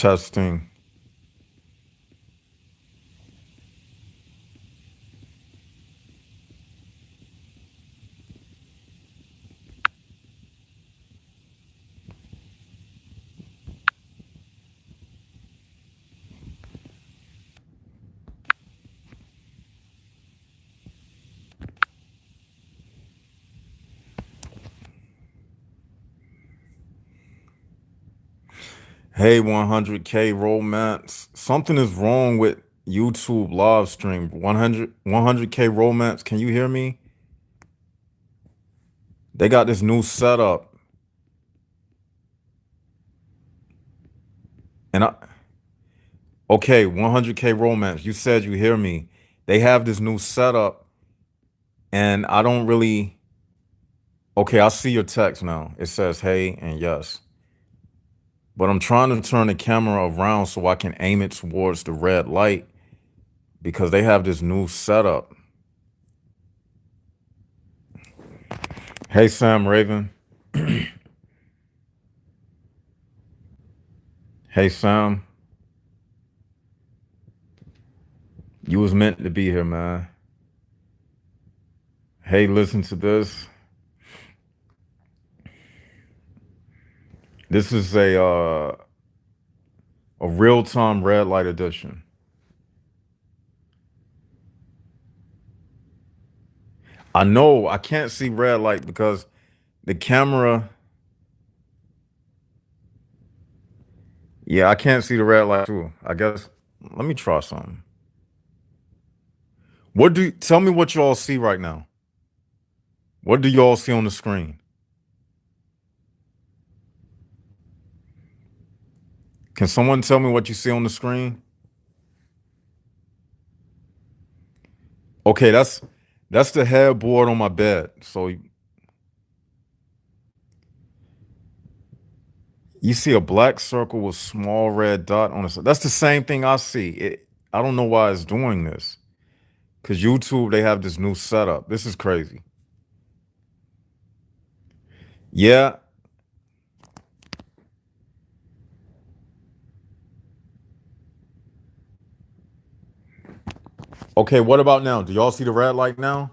Testing. Hey, 100K romance. Something is wrong with YouTube live stream. 100K romance. Can you hear me? They got this new setup. And okay, 100K romance. You said you hear me. They have this new setup and I don't really. Okay, I see your text now. It says hey and yes. But I'm trying to turn the camera around so I can aim it towards the red light because they have this new setup. Hey, Sam Raven. Hey, Sam. You was meant to be here, man. Hey, listen to this. This is a real-time red light edition. I know I can't see red light because the camera. Yeah, I can't see the red light too. I guess let me try something. Tell me what y'all see right now? What do y'all see on the screen? Can someone tell me what you see on the screen? Okay, that's the headboard on my bed. So you see a black circle with small red dot on it. That's the same thing I see. I don't know why it's doing this. Cause YouTube, they have this new setup. This is crazy. Yeah. Okay, what about now? Do y'all see the red light now?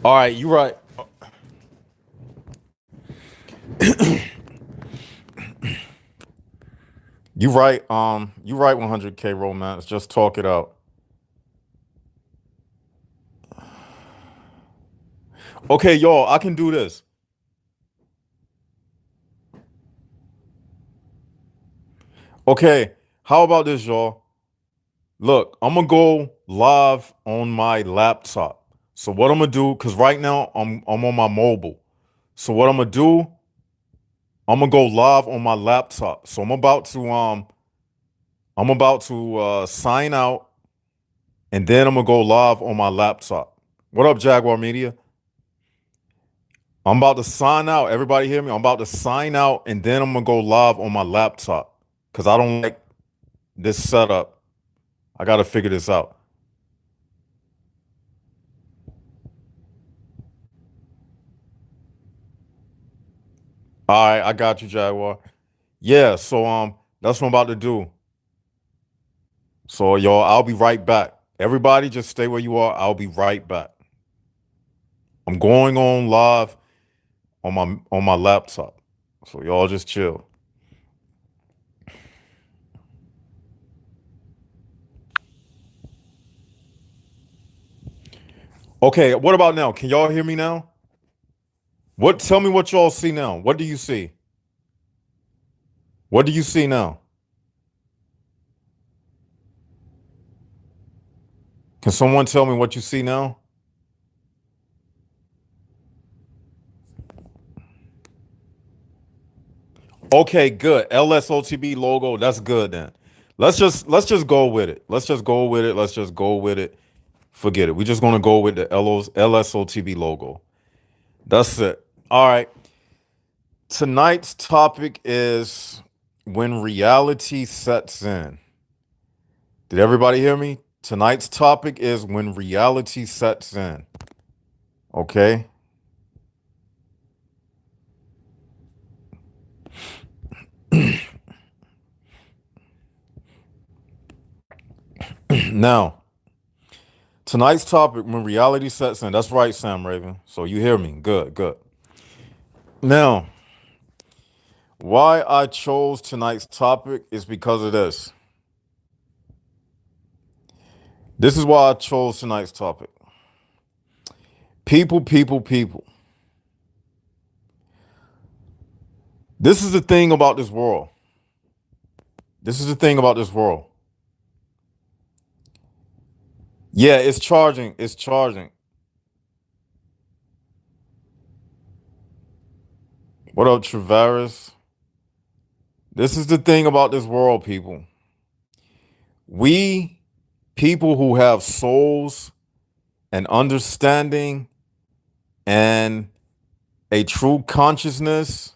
All right, you right. You right. You right. 100K romance. Just talk it out. Okay, y'all. I can do this. Okay. How about this, y'all? Look, I'm gonna go live on my laptop. So what I'm gonna do? Cause right now I'm on my mobile. So what I'm gonna do? I'm gonna go live on my laptop. So I'm about to sign out, and then I'm gonna go live on my laptop. What up, Jaguar Media? I'm about to sign out. Everybody hear me? I'm about to sign out, and then I'm gonna go live on my laptop because I don't like this setup. I gotta figure this out. All right, I got you, Jaguar. Yeah, so that's what I'm about to do. So y'all, I'll be right back. Everybody, just stay where you are. I'll be right back. I'm going on live on my laptop. So y'all just chill. Okay, what about now? Can y'all hear me now? What tell me what y'all see now? What do you see? What do you see now? Can someone tell me what you see now? Okay, good. LSOTB logo. That's good then. Let's just go with it. Let's just go with it. Let's just go with it. Forget it. We're just gonna go with the LSOTB logo. That's it. All right. Tonight's topic is when reality sets in. Did everybody hear me? Tonight's topic is when reality sets in. Okay? Now, tonight's topic, when reality sets in. That's right, Sam Raven. So you hear me. Good, good. Now, why I chose tonight's topic is because of this. This is why I chose tonight's topic. People, people, people. This is the thing about this world. This is the thing about this world. Yeah, it's charging. It's charging. What up, Travaris? This is the thing about this world, people. We, people who have souls and understanding and a true consciousness,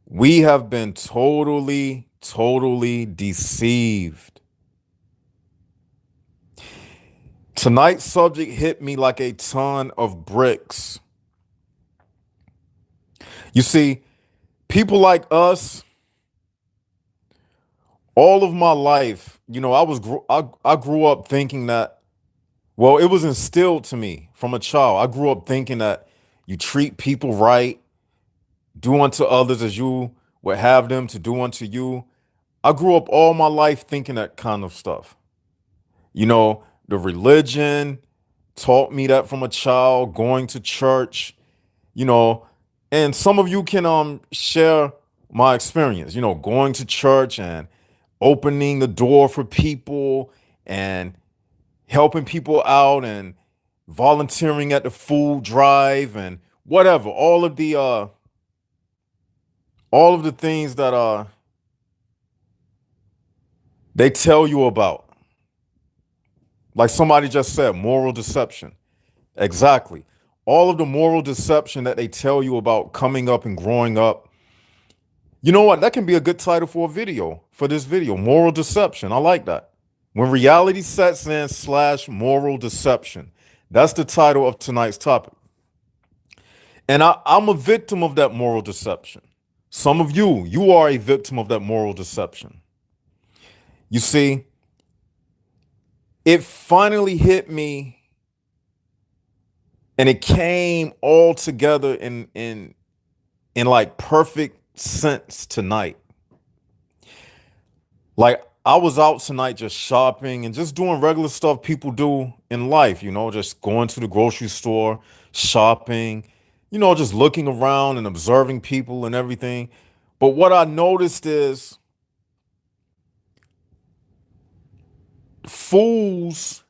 we have been totally, totally deceived. Tonight's subject hit me like a ton of bricks. You see, people like us, all of my life, I grew up thinking that, well, it was instilled to me from a child. I grew up thinking that you treat people right, do unto others as you would have them to do unto you. I grew up all my life thinking that kind of stuff. The religion taught me that from a child, going to church, and some of you can share my experience, going to church and opening the door for people and helping people out and volunteering at the food drive and whatever, all of the things that they tell you about. Like somebody just said, moral deception. Exactly. All of the moral deception that they tell you about coming up and growing up. You know what? That can be a good title for a video, for this video. Moral deception. I like that. When reality sets in / moral deception. That's the title of tonight's topic. And I'm a victim of that moral deception. Some of you are a victim of that moral deception. You see, it finally hit me and it came all together in like perfect sense tonight. Like I was out tonight just shopping and just doing regular stuff people do in life, just going to the grocery store, shopping, just looking around and observing people and everything. But what I noticed is fools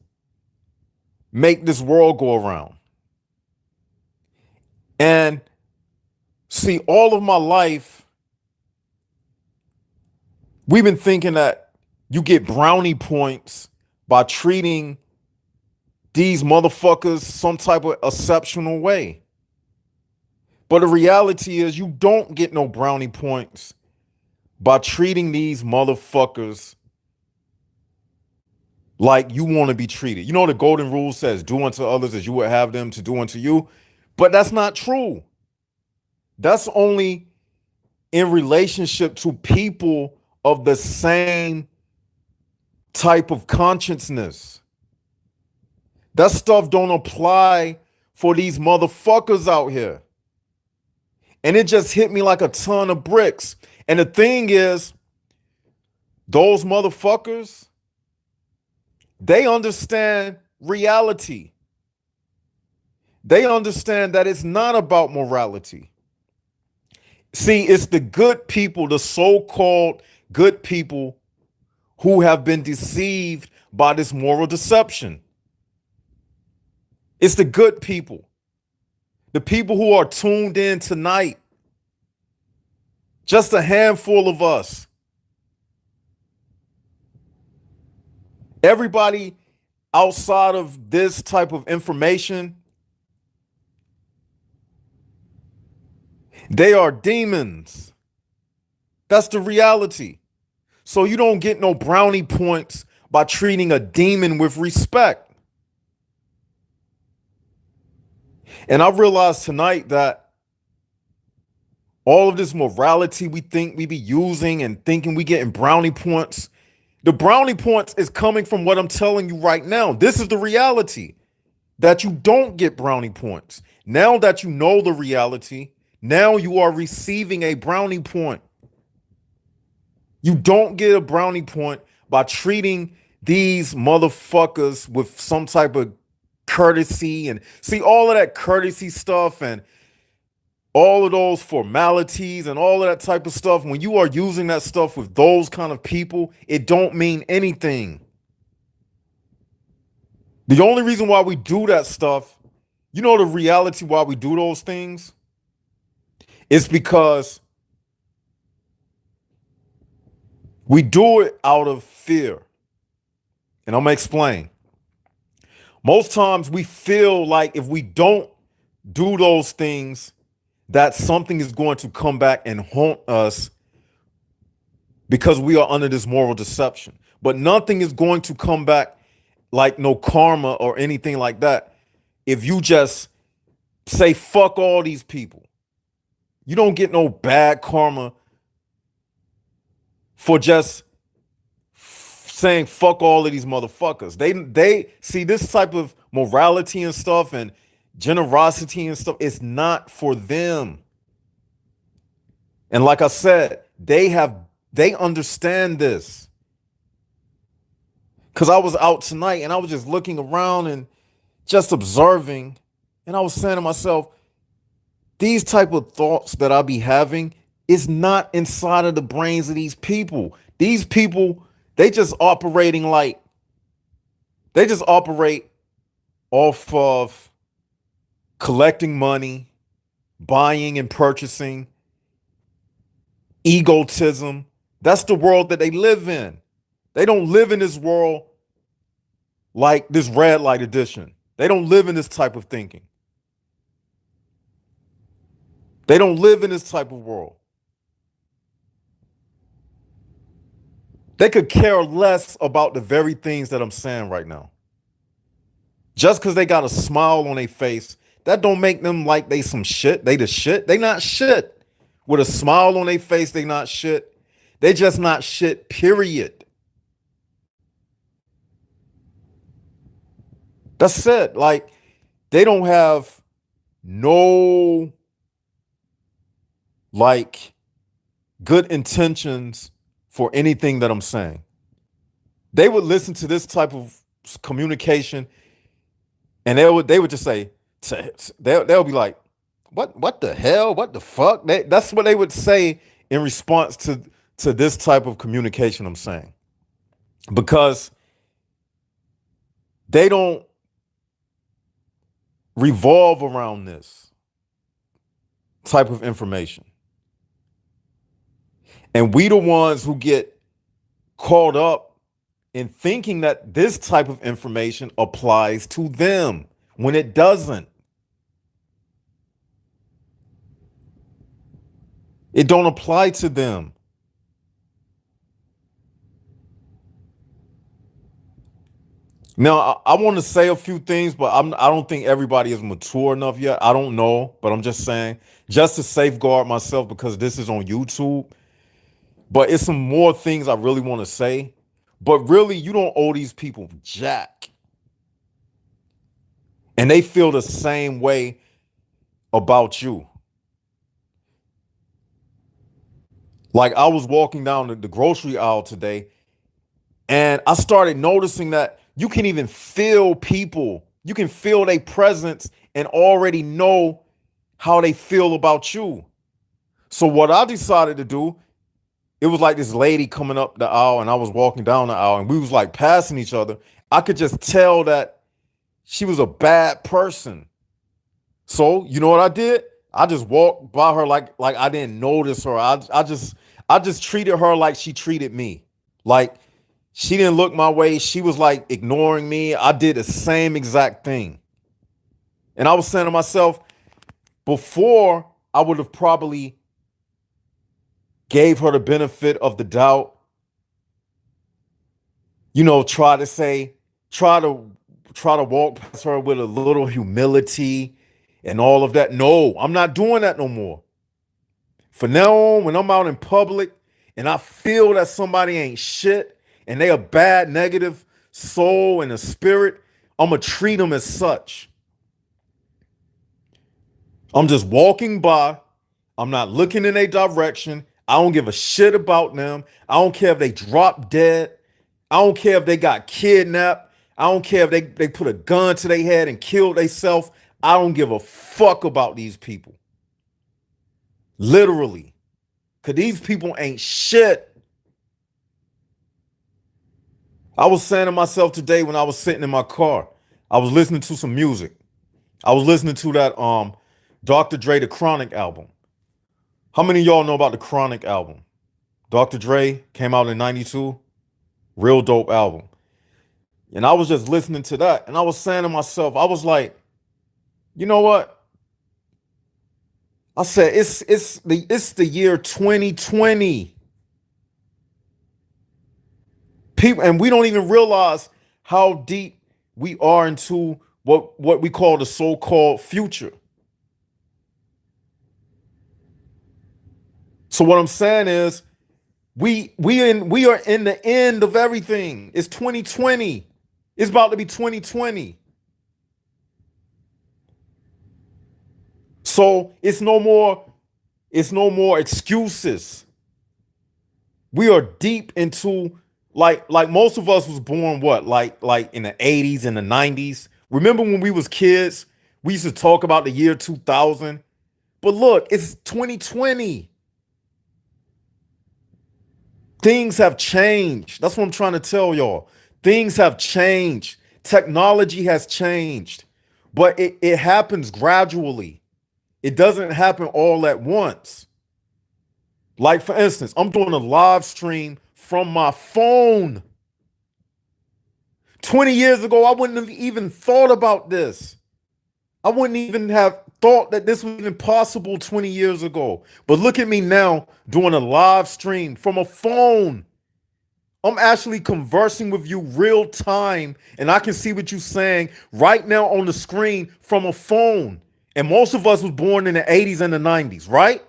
make this world go around. And see, all of my life, we've been thinking that you get brownie points by treating these motherfuckers some type of exceptional way. But the reality is you don't get no brownie points by treating these motherfuckers like you want to be treated. The golden rule says, do unto others as you would have them to do unto you. But that's not true. That's only in relationship to people of the same type of consciousness. That stuff don't apply for these motherfuckers out here. And it just hit me like a ton of bricks. And the thing is, those motherfuckers, they understand reality. They understand that it's not about morality. See, it's the good people, the so-called good people who have been deceived by this moral deception. It's the good people, the people who are tuned in tonight. Just a handful of us. Everybody outside of this type of information, they are demons. That's the reality. So you don't get no brownie points by treating a demon with respect. And I realized tonight that all of this morality we think we be using and thinking we getting brownie points, the brownie points is coming from what I'm telling you right now. This is the reality, that you don't get brownie points. Now that you know the reality, now you are receiving a brownie point. You don't get a brownie point by treating these motherfuckers with some type of courtesy, and see all of that courtesy stuff and all of those formalities and all of that type of stuff. When you are using that stuff with those kind of people, it don't mean anything. The only reason why we do that stuff, you know, the reality why we do those things, is because we do it out of fear. And I'm going to explain. Most times we feel like if we don't do those things, that something is going to come back and haunt us because we are under this moral deception. But nothing is going to come back, like no karma or anything like that, if you just say fuck all these people. You don't get no bad karma for just saying fuck all of these motherfuckers. They see this type of morality and stuff and generosity and stuff. It's not for them. And like I said, they understand this. Cause I was out tonight and I was just looking around and just observing, and I was saying to myself, these type of thoughts that I be having is not inside of the brains of these people. These people, they just operate off of collecting money, buying and purchasing, egotism. That's the world that they live in. They don't live in this world like this red light edition. They don't live in this type of thinking. They don't live in this type of world. They could care less about the very things that I'm saying right now. Just because they got a smile on their face, that don't make them like they some shit. They the shit. They not shit. With a smile on their face, they not shit. They just not shit, period. That's it. Like, they don't have no, like, good intentions for anything that I'm saying. They would listen to this type of communication and they would just say, they'll be like, what the hell? What the fuck? That's what they would say in response to this type of communication I'm saying. Because they don't revolve around this type of information. And we the ones who get caught up in thinking that this type of information applies to them when it doesn't. It don't apply to them. Now, I want to say a few things, but I don't think everybody is mature enough yet. I don't know, but I'm just saying, just to safeguard myself, because this is on YouTube. But it's some more things I really want to say. But really, you don't owe these people jack. And they feel the same way about you. Like, I was walking down the grocery aisle today, and I started noticing that you can even feel people. You can feel their presence and already know how they feel about you. So what I decided to do, it was like this lady coming up the aisle and I was walking down the aisle and we was like passing each other. I could just tell that she was a bad person. So you know what I did? I just walked by her like I didn't notice her. I just treated her like she treated me. Like, she didn't look my way. She was like ignoring me. I did the same exact thing. And I was saying to myself, before I would have probably gave her the benefit of the doubt Try to say, try to try to walk past her with a little humility and all of that. No, I'm not doing that no more. For now on, when I'm out in public and I feel that somebody ain't shit and they a bad, negative soul and a spirit, I'm going to treat them as such. I'm just walking by. I'm not looking in their direction. I don't give a shit about them. I don't care if they drop dead. I don't care if they got kidnapped. I don't care if they put a gun to their head and killed themselves. I don't give a fuck about these people. Literally. Because these people ain't shit. I was saying to myself today when I was sitting in my car, I was listening to some music. I was listening to that Dr. Dre The Chronic album. How many of y'all know about the Chronic album? Dr. Dre came out in 92. Real dope album. And I was just listening to that and I was saying to myself, I was like, you know what? I said it's the year 2020. People, and we don't even realize how deep we are into what we call the so-called future. So what I'm saying is we are in the end of everything. It's 2020. It's about to be 2020. So it's no more excuses. We are deep into like most of us was born what? Like in the 80s and the 90s. Remember when we was kids, we used to talk about the year 2000. But look, it's 2020. Things have changed. That's what I'm trying to tell y'all. Things have changed. Technology has changed. But it happens gradually. It doesn't happen all at once. Like, for instance, I'm doing a live stream from my phone. 20 years ago, I wouldn't have even thought about this. I wouldn't even have thought that this was even possible 20 years ago. But look at me now doing a live stream from a phone. I'm actually conversing with you real time, and I can see what you're saying right now on the screen from a phone. And most of us was born in the 80s and the 90s, right?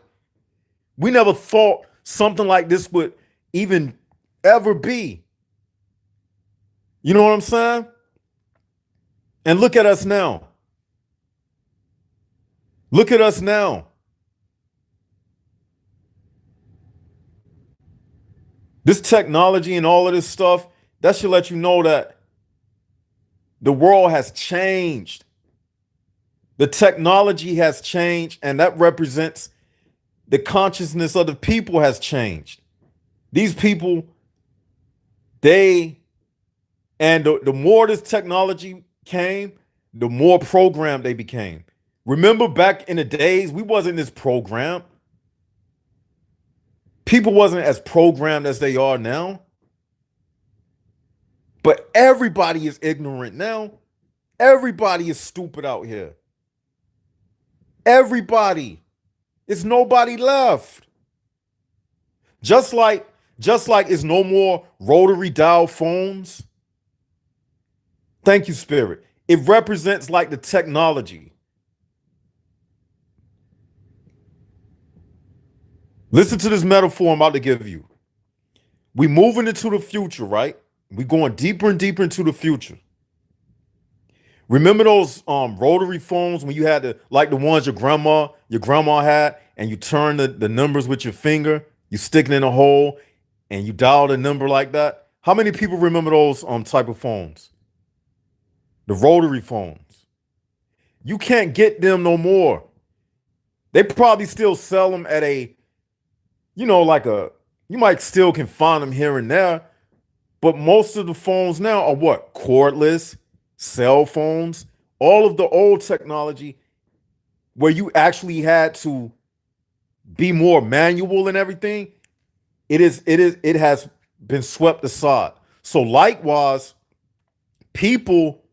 We never thought something like this would even ever be. You know what I'm saying? And look at us now. Look at us now. This technology and all of this stuff, that should let you know that the world has changed. The technology has changed, and that represents the consciousness of the people has changed. These people, the more this technology came, the more programmed they became. Remember back in the days, we wasn't this programmed. People wasn't as programmed as they are now. But everybody is ignorant now. Everybody is stupid out here. Everybody. It's nobody left. Just like it's no more rotary dial phones. Thank you, Spirit. It represents like the technology. Listen to this metaphor I'm about to give you. We moving into the future, right? We going deeper and deeper into the future. Remember those rotary phones when you had to, like the ones your grandma had, and you turn the numbers with your finger, you stick it in a hole, and you dial the number like that? How many people remember those type of phones? The rotary phones. You can't get them no more. They probably still sell them at a, you might still can find them here and there, but most of the phones now are what? Cordless, cell phones, all of the old technology where you actually had to be more manual and everything. It has been swept aside. So likewise, people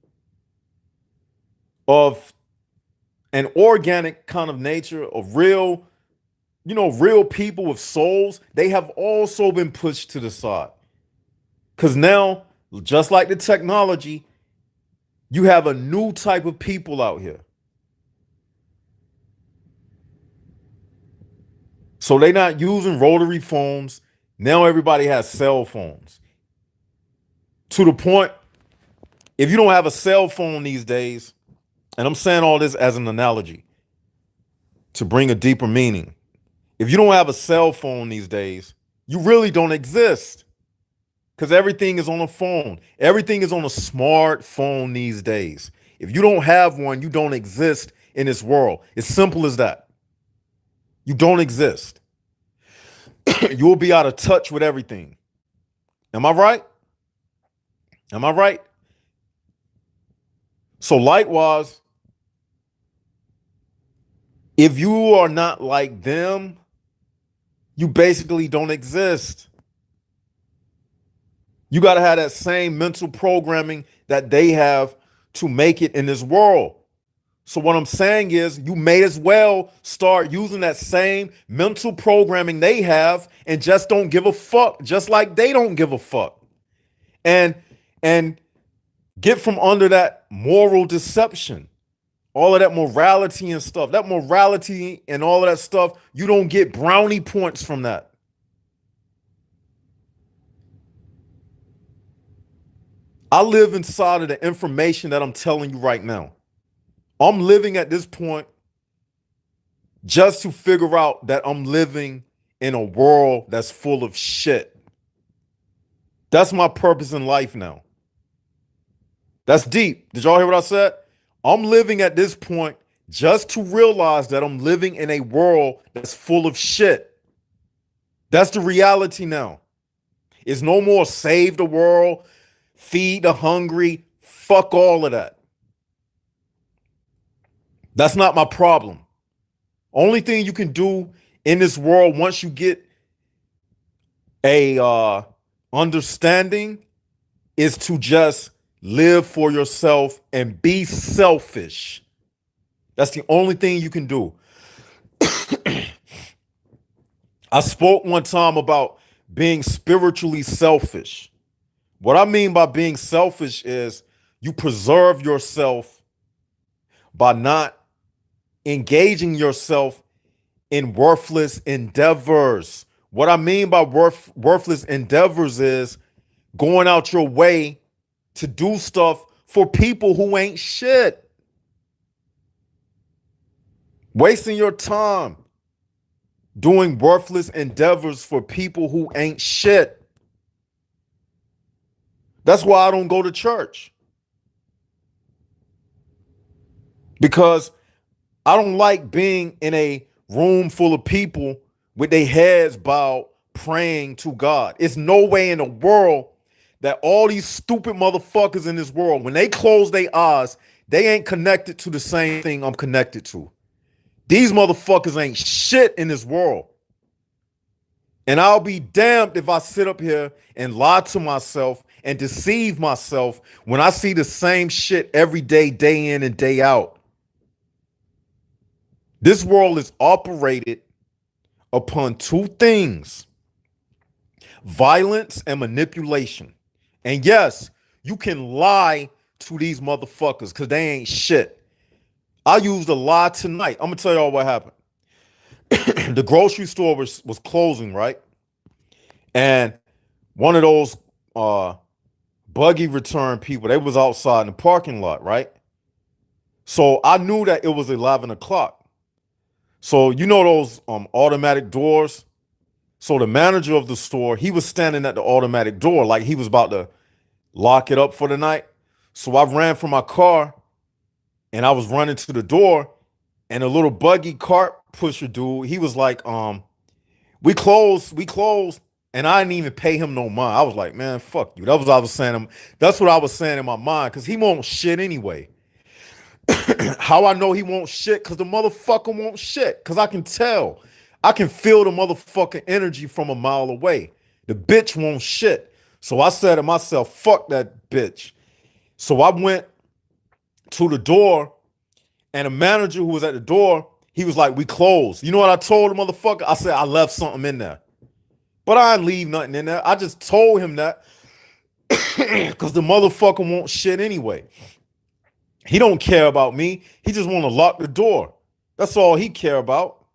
of an organic kind of nature, of real people with souls, they have also been pushed to the side. Because now Just like the technology, you have a new type of people out here. So they're not using rotary phones. Now everybody has cell phones. To the point, if you don't have a cell phone these days, and I'm saying all this as an analogy to bring a deeper meaning. If you don't have a cell phone these days, you really don't exist because everything is on a phone. Everything is on a smartphone these days. If you don't have one, you don't exist in this world. It's simple as that. You don't exist. You will be out of touch with everything. Am I right? Am I right? So likewise, if you are not like them, you basically don't exist. You got to have that same mental programming that they have to make it in this world. So what I'm saying is you may as well start using that same mental programming they have and just don't give a fuck, just like they don't give a fuck. And get from under that moral deception. All of that morality and stuff. That morality and all of that stuff, you don't get brownie points from that. I live inside of the information that I'm telling you right now. I'm living at this point just to figure out that I'm living in a world that's full of shit. That's my purpose in life now. That's deep. Did y'all hear what I said? I'm living at this point just to realize that I'm living in a world that's full of shit. That's the reality now. It's no more save the world, feed the hungry, fuck all of that. That's not my problem. Only thing you can do in this world once you get a understanding is to just live for yourself and be selfish. That's the only thing you can do. I spoke one time about being spiritually selfish. What I mean by being selfish is you preserve yourself by not engaging yourself in worthless endeavors. What I mean by worthless endeavors is going out your way to do stuff for people who ain't shit. Wasting your time doing worthless endeavors for people who ain't shit. That's why I don't go to church. Because I don't like being in a room full of people with their heads bowed praying to God. It's no way in the world that all these stupid motherfuckers in this world, when they close their eyes, they ain't connected to the same thing I'm connected to. These motherfuckers ain't shit in this world. And I'll be damned if I sit up here and lie to myself and deceive myself when I see the same shit every day in and day out. This world is operated upon two things: violence and manipulation. And yes, you can lie to these motherfuckers because they ain't shit. I used a lie tonight. I'm going to tell y'all what happened. The grocery store was closing, right? And one of those buggy return people, they was outside in the parking lot, right? So I knew that it was 11 o'clock. So you know those automatic doors? So the manager of the store, he was standing at the automatic door like he was about to lock it up for the night. So I ran from my car and I was running to the door, and a little buggy cart pusher dude, he was like, we closed. And I didn't even pay him no mind. I was like, man, fuck you. That's what I was saying. That's what I was saying in my mind, because he won't shit anyway. How I know he won't shit? Because the motherfucker won't shit. Because I can tell. I can feel the motherfucking energy from a mile away. The bitch won't shit. So I said to myself, fuck that bitch. So I went to the door, and the manager who was at the door, he was like, we closed. You know what I told the motherfucker? I said, I left something in there. But I didn't leave nothing in there. I just told him that Because the motherfucker won't shit anyway. He don't care about me. He just want to lock the door. That's all he care about.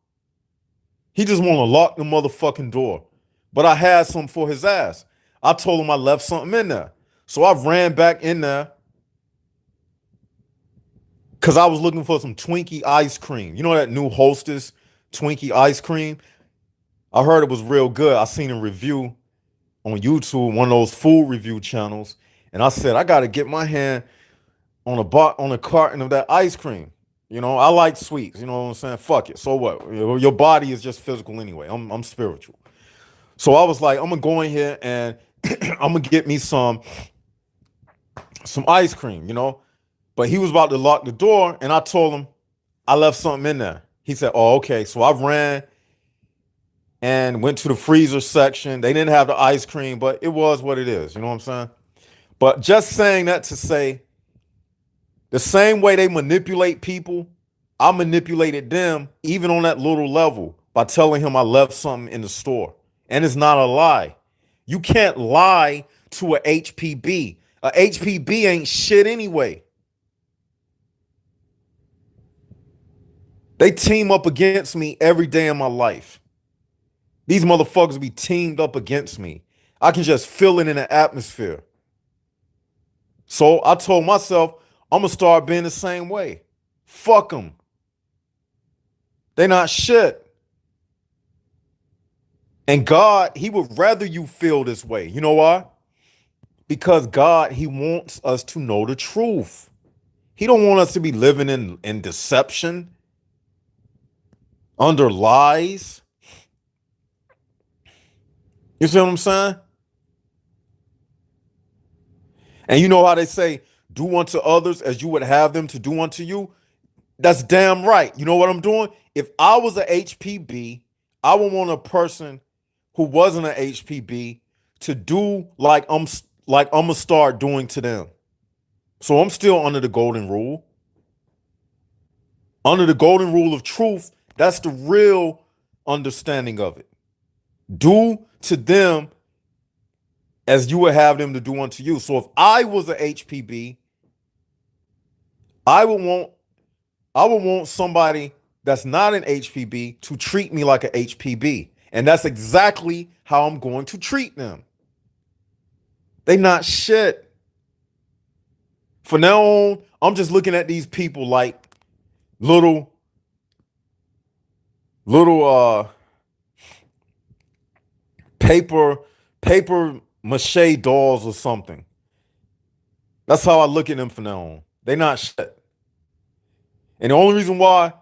He just want to lock the motherfucking door. But I had something for his ass. I told him I left something in there. So I ran back in there because I was looking for some Twinkie ice cream. You know that new Hostess Twinkie ice cream? I heard it was real good. I seen a review on YouTube, one of those food review channels, and I said I got to get my hand on a carton of that ice cream. You know, I like sweets. You know what I'm saying? Fuck it. So what? Your body is just physical anyway. I'm spiritual. So I was like, I'm gonna go in here and I'm gonna get me some ice cream. You know, but he was about to lock the door, and I told him I left something in there. He said, "Oh, okay." So I ran and went to the freezer section. They didn't have the ice cream, but it was what it is. You know what I'm saying? But just saying that to say, the same way they manipulate people, I manipulated them even on that little level by telling him I left something in the store. And it's not a lie. You can't lie to a HPB. A HPB ain't shit anyway. They team up against me every day in my life. These motherfuckers be teamed up against me. I can just feel it in the atmosphere. So I told myself, I'm going to start being the same way. Fuck them. They not shit. And God, he would rather you feel this way. You know why? Because God, he wants us to know the truth. He don't want us to be living in deception, under lies. You see what I'm saying? And you know how they say, do unto others as you would have them to do unto you? That's damn right. You know what I'm doing? If I was a HPB, I would want a person who wasn't an HPB to do like I'm gonna start doing to them. So I'm still under the golden rule. Under the golden rule of truth, that's the real understanding of it. Do to them as you would have them to do unto you. So if I was a HPB, I would want somebody that's not an HPB to treat me like an HPB. And that's exactly how I'm going to treat them. They not shit. From now on, I'm just looking at these people like little paper mache dolls or something. That's how I look at them from now on. They not shit. And the only reason why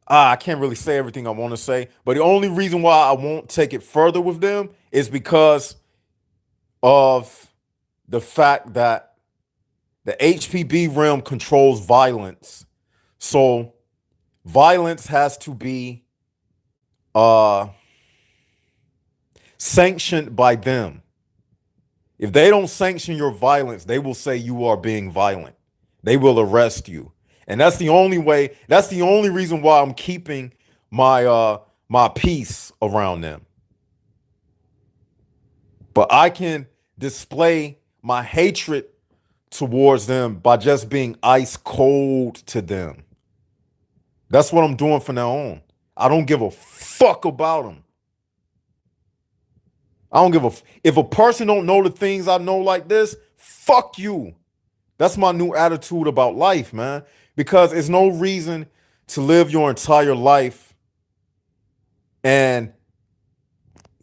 I can't really say everything I want to say, but the only reason why I won't take it further with them is because of the fact that the HPB realm controls violence. So violence has to be sanctioned by them. If they don't sanction your violence, they will say you are being violent. They will arrest you. And that's the only way, that's the only reason why I'm keeping my my peace around them. But I can display my hatred towards them by just being ice cold to them. That's what I'm doing from now on. I don't give a fuck about them. I don't give a if a person don't know the things I know like this, fuck you. That's my new attitude about life, man. Because it's no reason to live your entire life and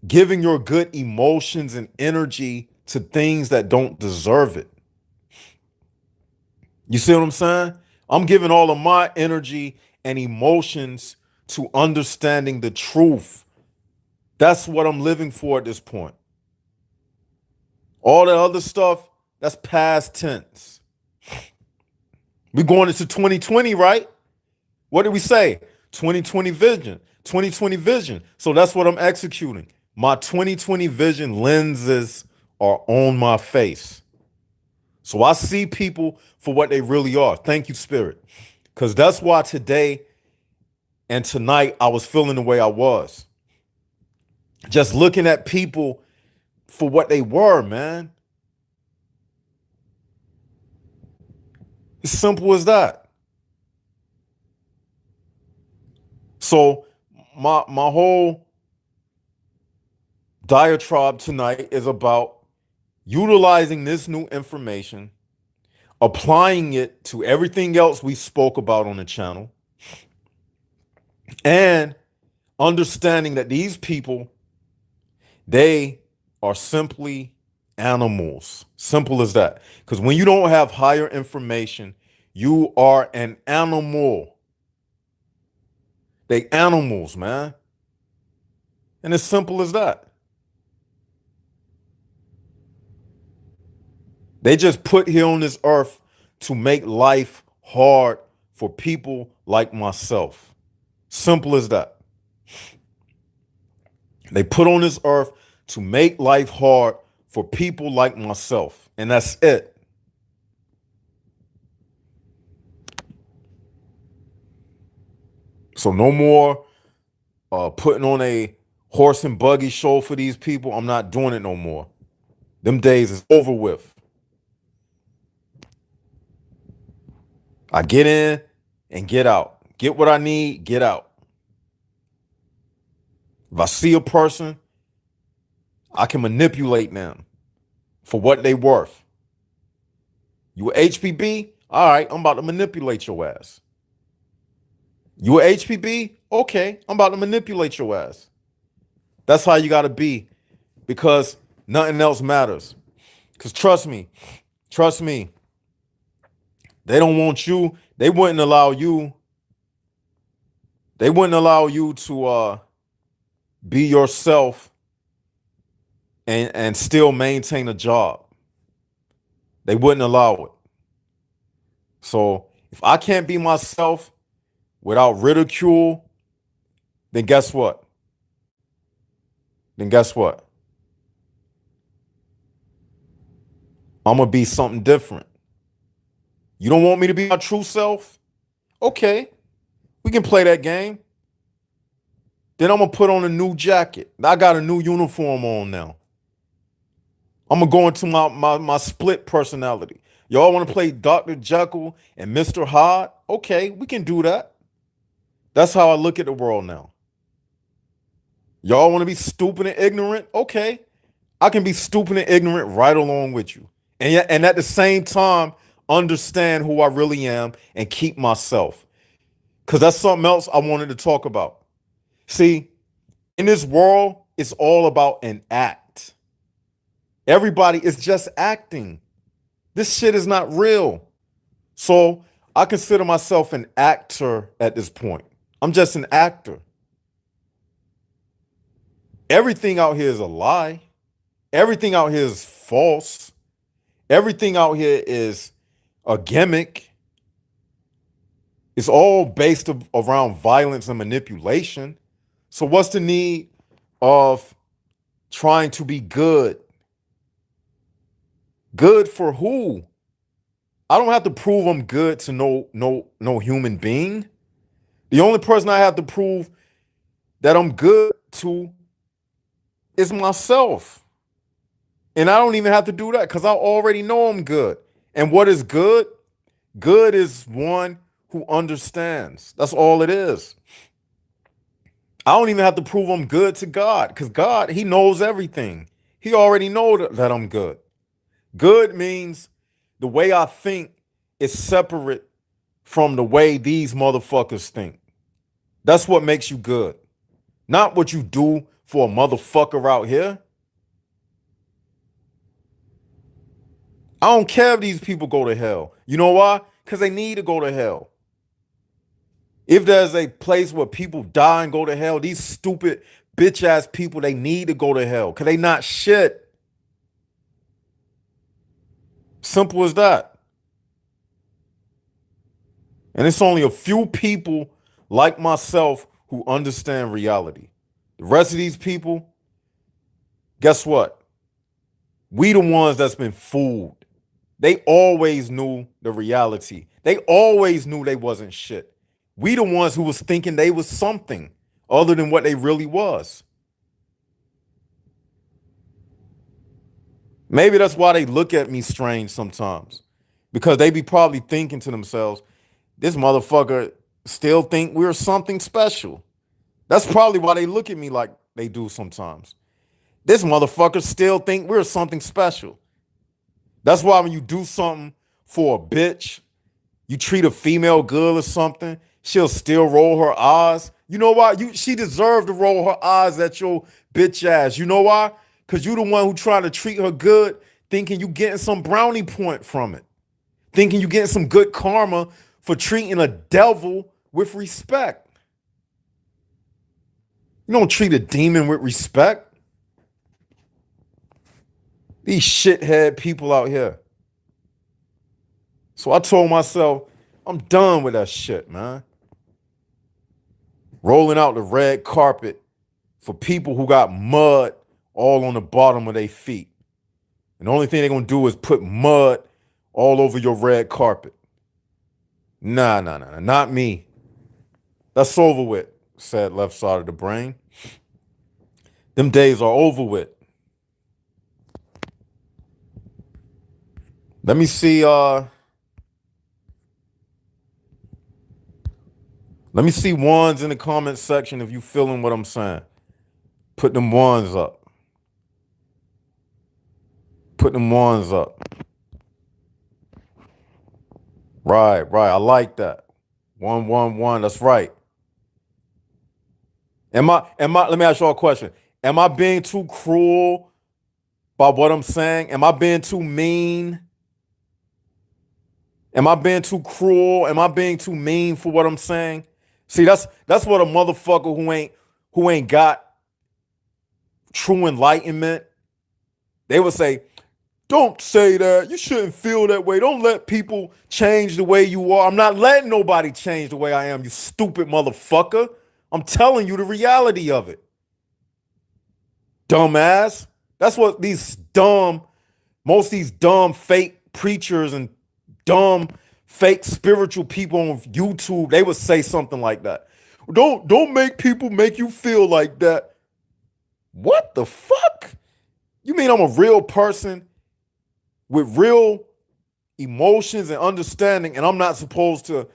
giving your good emotions and energy to things that don't deserve it. You see what I'm saying? I'm giving all of my energy and emotions to understanding the truth. That's what I'm living for at this point. All the other stuff, that's past tense. We're going into 2020, right? What did we say? 2020 vision. 2020 vision. So that's what I'm executing. My 2020 vision lenses are on my face. So I see people for what they really are. Thank you, Spirit. Because that's why today and tonight I was feeling the way I was. Just looking at people for what they were, man. It's simple as that. So my whole diatribe tonight is about utilizing this new information, applying it to everything else we spoke about on the channel, and understanding that these people, they are simply animals. Simple as that. Because when you don't have higher information, you are an animal. They animals, man. And it's simple as that. They just put here on this earth to make life hard for people like myself. Simple as that. They put on this earth to make life hard for people like myself. And that's it. So no more putting on a horse and buggy show for these people. I'm not doing it no more. Them days is over with. I get in and get out. Get what I need, get out. If I see a person, I can manipulate them for what they worth. You a HPB? All right, I'm about to manipulate your ass. You a HPB? Okay, I'm about to manipulate your ass. That's how you got to be, because nothing else matters. Because trust me, they don't want you. They wouldn't allow you to be yourself and still maintain a job. They wouldn't allow it. So if I can't be myself without ridicule, then guess what? I'm going to be something different. You don't want me to be my true self? Okay, we can play that game. Then I'm going to put on a new jacket. I got a new uniform on now. I'm going to go into my split personality. Y'all want to play Dr. Jekyll and Mr. Hyde? Okay, we can do that. That's how I look at the world now. Y'all want to be stupid and ignorant? Okay, I can be stupid and ignorant right along with you. And at the same time, understand who I really am and keep myself. Because that's something else I wanted to talk about. See, in this world, it's all about an act. Everybody is just acting. This shit is not real. So I consider myself an actor at this point. I'm just an actor. Everything out here is a lie. Everything out here is false. Everything out here is a gimmick. It's all based around violence and manipulation. So what's the need of trying to be good? Good for who? I don't have to prove I'm good to no human being. The only person I have to prove that I'm good to is myself. And I don't even have to do that because I already know I'm good. And what is good? Good is one who understands. That's all it is. I don't even have to prove I'm good to God, because God, he knows everything. He already knows that I'm good. Good means the way I think is separate from the way these motherfuckers think. That's what makes you good. Not what you do for a motherfucker out here. I don't care if these people go to hell. You know why? Because they need to go to hell. If there's a place where people die and go to hell, these stupid bitch ass people, they need to go to hell because they not shit. Simple as that. And it's only a few people like myself who understand reality. The rest of these people, guess what? We the ones that's been fooled. They always knew the reality. They always knew they wasn't shit. We the ones who was thinking they was something other than what they really was. Maybe that's why they look at me strange sometimes. because they be probably thinking to themselves, this motherfucker still think we're something special. That's probably why they look at me like they do sometimes. This motherfucker still think we're something special. That's why when you do something for a bitch, you treat a female good or something, she'll still roll her eyes. You know why? She deserved to roll her eyes at your bitch ass. You know why? Because you the one who trying to treat her good, thinking you getting some brownie point from it. Thinking you getting some good karma for treating a devil with respect. You don't treat a demon with respect. These shithead people out here. So I told myself, I'm done with that shit, man. Rolling out the red carpet for people who got mud all on the bottom of their feet. And the only thing they're going to do is put mud all over your red carpet. Nah, not me. That's over with, said left side of the brain. Them days are over with. Let me see, ones in the comment section if you feeling what I'm saying. Put them ones up. Put them ones up. Right. I like that. 111. That's right. Am I, let me ask y'all a question. Am I being too cruel by what I'm saying? Am I being too mean? Am I being too cruel? Am I being too mean for what I'm saying? See, that's what a motherfucker who ain't got true enlightenment, they would say, don't say that. You shouldn't feel that way. Don't let people change the way you are. I'm not letting nobody change the way I am, you stupid motherfucker. I'm telling you the reality of it. Dumbass. That's what most of these dumb fake preachers and dumb fake spiritual people on YouTube, they would say something like that. Don't make people make you feel like that. What the fuck? You mean I'm a real person with real emotions and understanding, and I'm not supposed to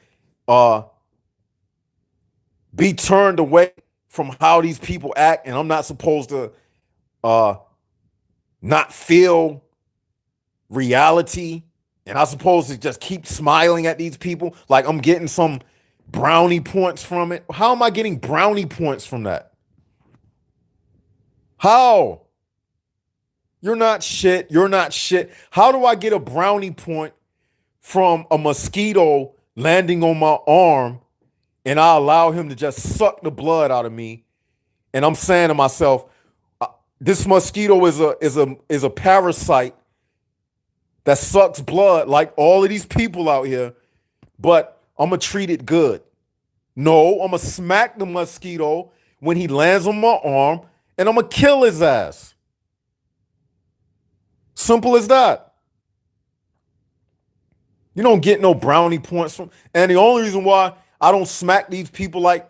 be turned away from how these people act, and I'm not supposed to not feel reality, and I'm supposed to just keep smiling at these people like I'm getting some brownie points from it? How am I getting brownie points from that? How? You're not shit. You're not shit. How do I get a brownie point from a mosquito landing on my arm and I allow him to just suck the blood out of me? And I'm saying to myself, this mosquito is a parasite that sucks blood like all of these people out here, but I'm going to treat it good. No, I'm going to smack the mosquito when he lands on my arm, and I'm going to kill his ass. Simple as that. You don't get no brownie points from, and the only reason why I don't smack these people like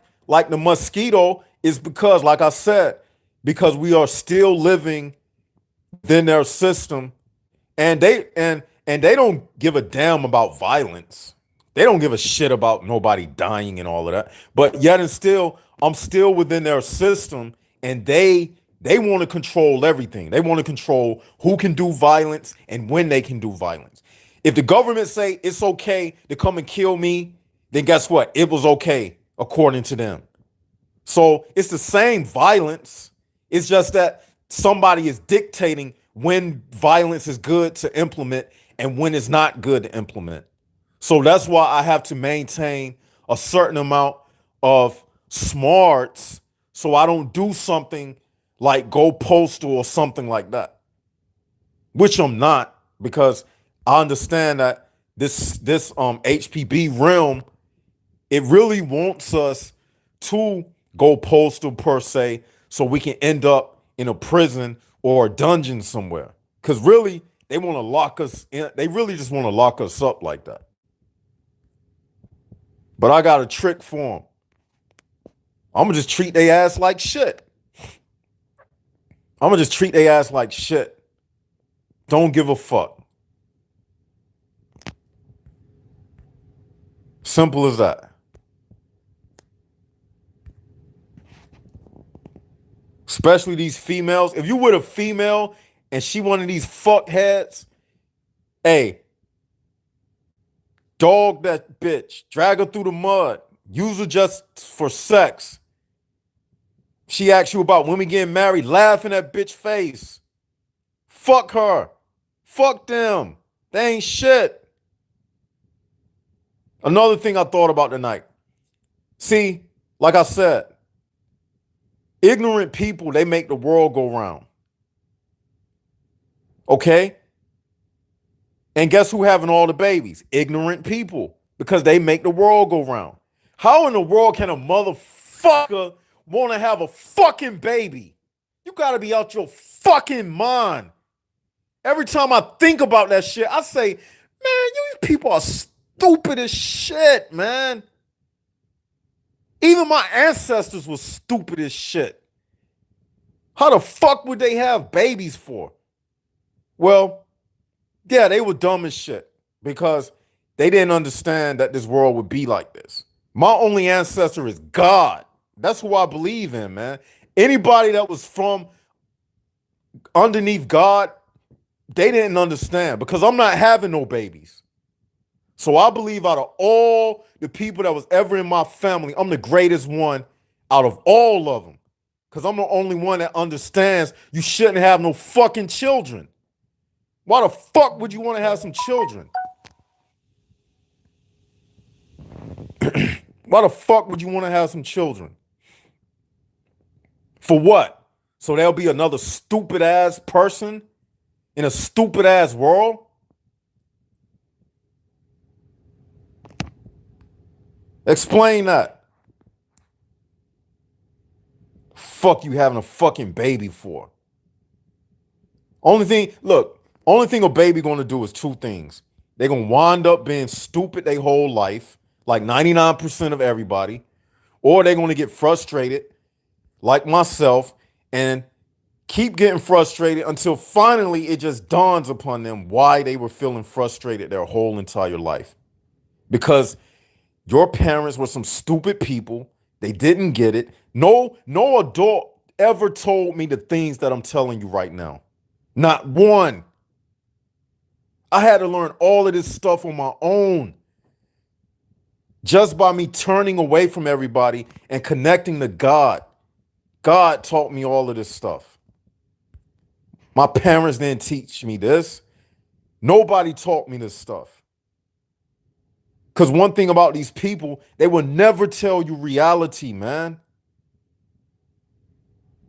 the mosquito is because, like I said, because we are still living within their system, and they don't give a damn about violence. They don't give a shit about nobody dying and all of that. But yet and still, I'm still within their system, and they want to control everything. They want to control who can do violence and when they can do violence. If the government say it's okay to come and kill me, then guess what? It was okay according to them. So it's the same violence. It's just that somebody is dictating when violence is good to implement and when it's not good to implement. So that's why I have to maintain a certain amount of smarts so I don't do something like go postal or something like that, which I'm not, because I understand that this HPB realm, it really wants us to go postal per se, so we can end up in a prison or a dungeon somewhere. Because really, they want to lock us in. They really just want to lock us up like that. But I got a trick for them. I'm going to just treat their ass like shit. I'm going to just treat their ass like shit. Don't give a fuck. Simple as that. Especially these females. If you with a female and she one of these fuckheads, hey, dog that bitch, drag her through the mud, use her just for sex. She asks you about when we getting married, laugh in that bitch face. Fuck her. Fuck them. They ain't shit. Another thing I thought about tonight. See, like I said, ignorant people, they make the world go round. Okay? And guess who having all the babies? Ignorant people, because they make the world go round. How in the world can a motherfucker want to have a fucking baby? You got to be out your fucking mind. Every time I think about that shit, I say, man, you people are stupid as shit, man. Even my ancestors were stupid as shit. How the fuck would they have babies for? Well, yeah, they were dumb as shit because they didn't understand that this world would be like this. My only ancestor is God. That's who I believe in, man. Anybody that was from underneath God, they didn't understand because I'm not having no babies. So I believe out of all the people that was ever in my family, I'm the greatest one out of all of them. Because I'm the only one that understands you shouldn't have no fucking children. Why the fuck would you want to have some children? Why the fuck would you want to have some children? For what? So there'll be another stupid ass person in a stupid ass world? Explain that. Fuck you having a fucking baby for? Only thing a baby gonna do is two things. They're gonna wind up being stupid their whole life, like 99% of everybody, or they're gonna get frustrated, like myself, and keep getting frustrated until finally it just dawns upon them why they were feeling frustrated their whole entire life. Because your parents were some stupid people. They didn't get it. No adult ever told me the things that I'm telling you right now. Not one. I had to learn all of this stuff on my own. Just by me turning away from everybody and connecting to God. God taught me all of this stuff. My parents didn't teach me this. Nobody taught me this stuff. Because one thing about these people, they will never tell you reality, man.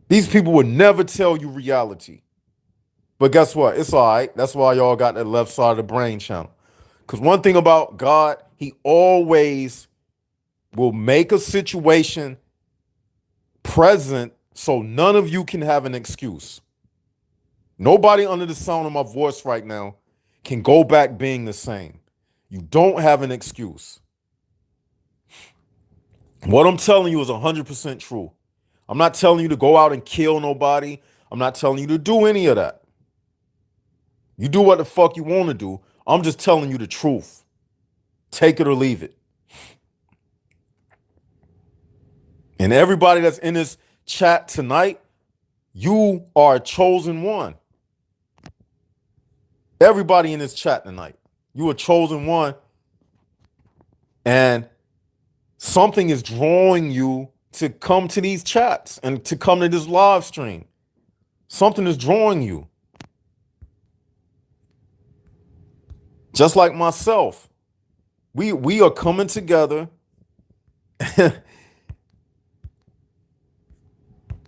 These people will never tell you reality. But guess what? It's all right. That's why y'all got that left side of the brain channel. Because one thing about God, he always will make a situation present so none of you can have an excuse. Nobody under the sound of my voice right now can go back being the same. You don't have an excuse. What I'm telling you is 100% true. I'm not telling you to go out and kill nobody. I'm not telling you to do any of that. You do what the fuck you want to do. I'm just telling you the truth. Take it or leave it. And everybody that's in this chat tonight, you are a chosen one. Everybody in this chat tonight, you are chosen one. And something is drawing you to come to these chats and to come to this live stream. Something is drawing you. Just like myself, we are coming together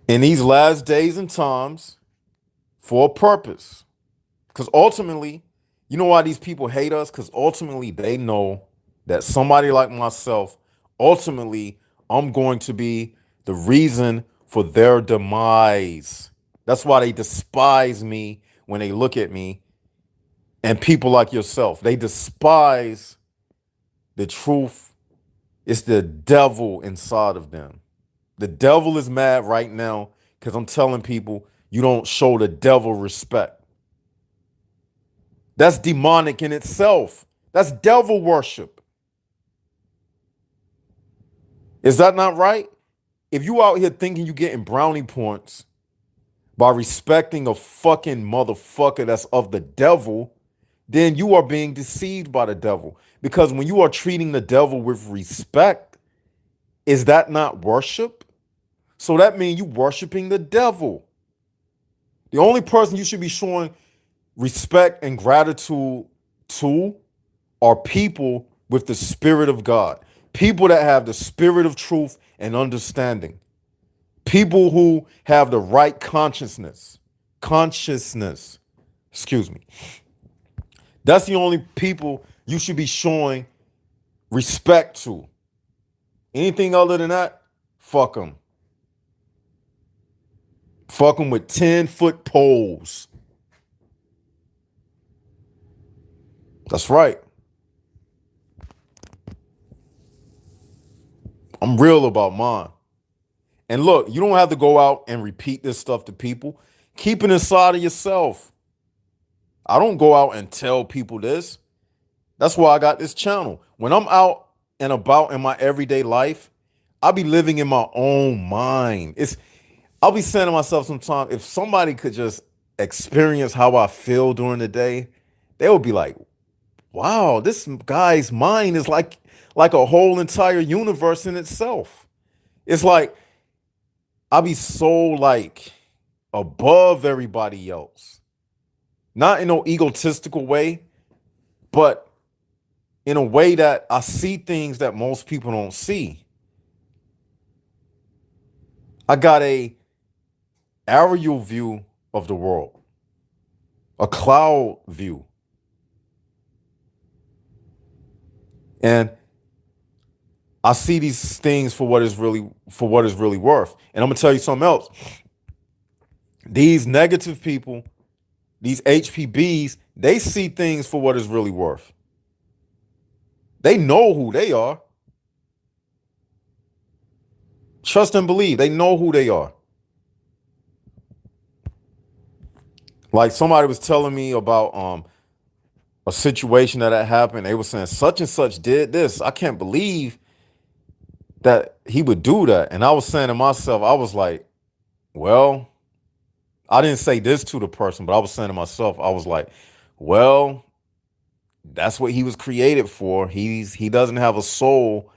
in these last days and times for a purpose. Because ultimately, you know why these people hate us? Because ultimately they know that somebody like myself, ultimately, I'm going to be the reason for their demise. That's why they despise me when they look at me. And people like yourself, they despise the truth. It's the devil inside of them. The devil is mad right now because I'm telling people you don't show the devil respect. That's demonic in itself. That's devil worship. Is that not right? If you out here thinking you getting brownie points by respecting a fucking motherfucker that's of the devil, then you are being deceived by the devil. Because when you are treating the devil with respect, is that not worship? So that means you worshiping the devil. The only person you should be showing respect and gratitude to are people with the spirit of God. People that have the spirit of truth and understanding. People who have the right consciousness. Excuse me. That's the only people you should be showing respect to. Anything other than that, fuck them. Fuck them with 10-foot poles. That's right. I'm real about mine. And look, you don't have to go out and repeat this stuff to people. Keep it inside of yourself. I don't go out and tell people this. That's why I got this channel. When I'm out and about in my everyday life, I'll be living in my own mind. I'll be saying to myself sometimes, if somebody could just experience how I feel during the day, they would be like, wow, this guy's mind is like a whole entire universe in itself. It's like I'll be so like above everybody else. Not in no egotistical way, but in a way that I see things that most people don't see. I got a aerial view of the world, a cloud view. And I see these things for what is really worth. And I'm gonna tell you something else. These negative people, these HPBs, they see things for what is really worth. They know who they are. Trust and believe. They know who they are. Like somebody was telling me about a situation that had happened. They were saying such and such did this. I can't believe that he would do that. And I was saying to myself, I was like, well, I didn't say this to the person, but I was saying to myself, I was like, well, that's what he was created for. He doesn't have a soul.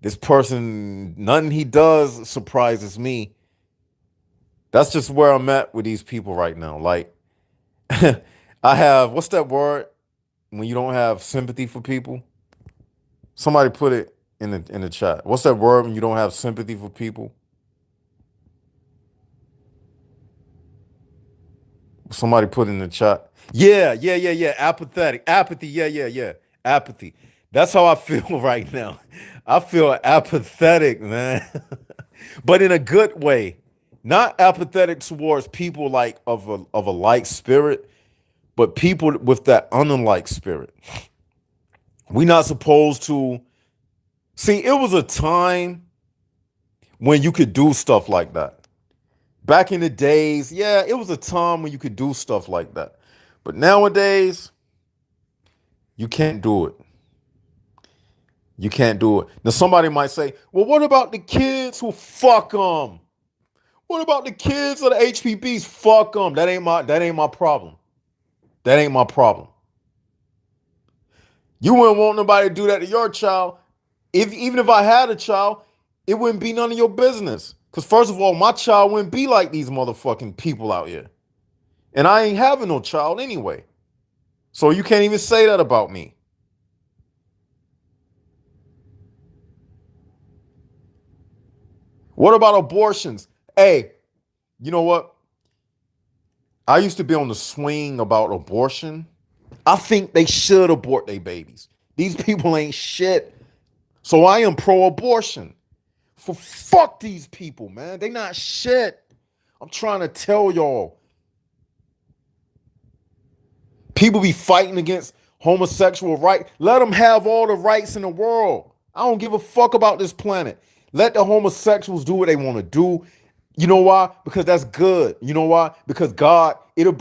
This person, nothing he does surprises me. That's just where I'm at with these people right now. Like, I have, what's that word when you don't have sympathy for people? Somebody put it in the chat. What's that word when you don't have sympathy for people? Somebody put in the chat. Yeah. Apathetic. Apathy. Yeah. Apathy. That's how I feel right now. I feel apathetic, man. But in a good way. Not apathetic towards people like of a like spirit, but people with that unlike spirit. We're not supposed to see. It was a time when you could do stuff like that. Back in the days, yeah, it was a time when you could do stuff like that. But nowadays, you can't do it. You can't do it. Now, somebody might say, well, what about the kids who fuck them? What about the kids of the HPBs? Fuck them. That ain't my problem. That ain't my problem. You wouldn't want nobody to do that to your child. Even if I had a child, it wouldn't be none of your business. Because first of all, my child wouldn't be like these motherfucking people out here. And I ain't having no child anyway. So you can't even say that about me. What about abortions? Hey, you know what? I used to be on the swing about abortion. I think they should abort their babies. These people ain't shit. So I am pro-abortion. For fuck these people, man. They not shit. I'm trying to tell y'all. People be fighting against homosexual rights. Let them have all the rights in the world. I don't give a fuck about this planet. Let the homosexuals do what they want to do. You know why? Because that's good. You know why? Because it'll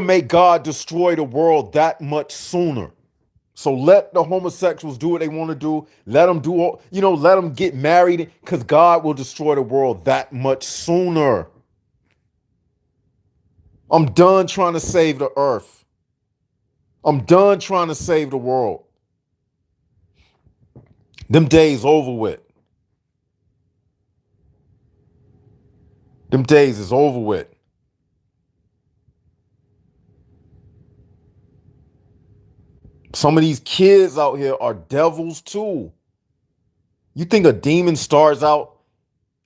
make God destroy the world that much sooner. So let the homosexuals do what they want to do. Let them do all, let them get married because God will destroy the world that much sooner. I'm done trying to save the earth. I'm done trying to save the world. Them days over with. Them days is over with. Some of these kids out here are devils too. You think a demon starts out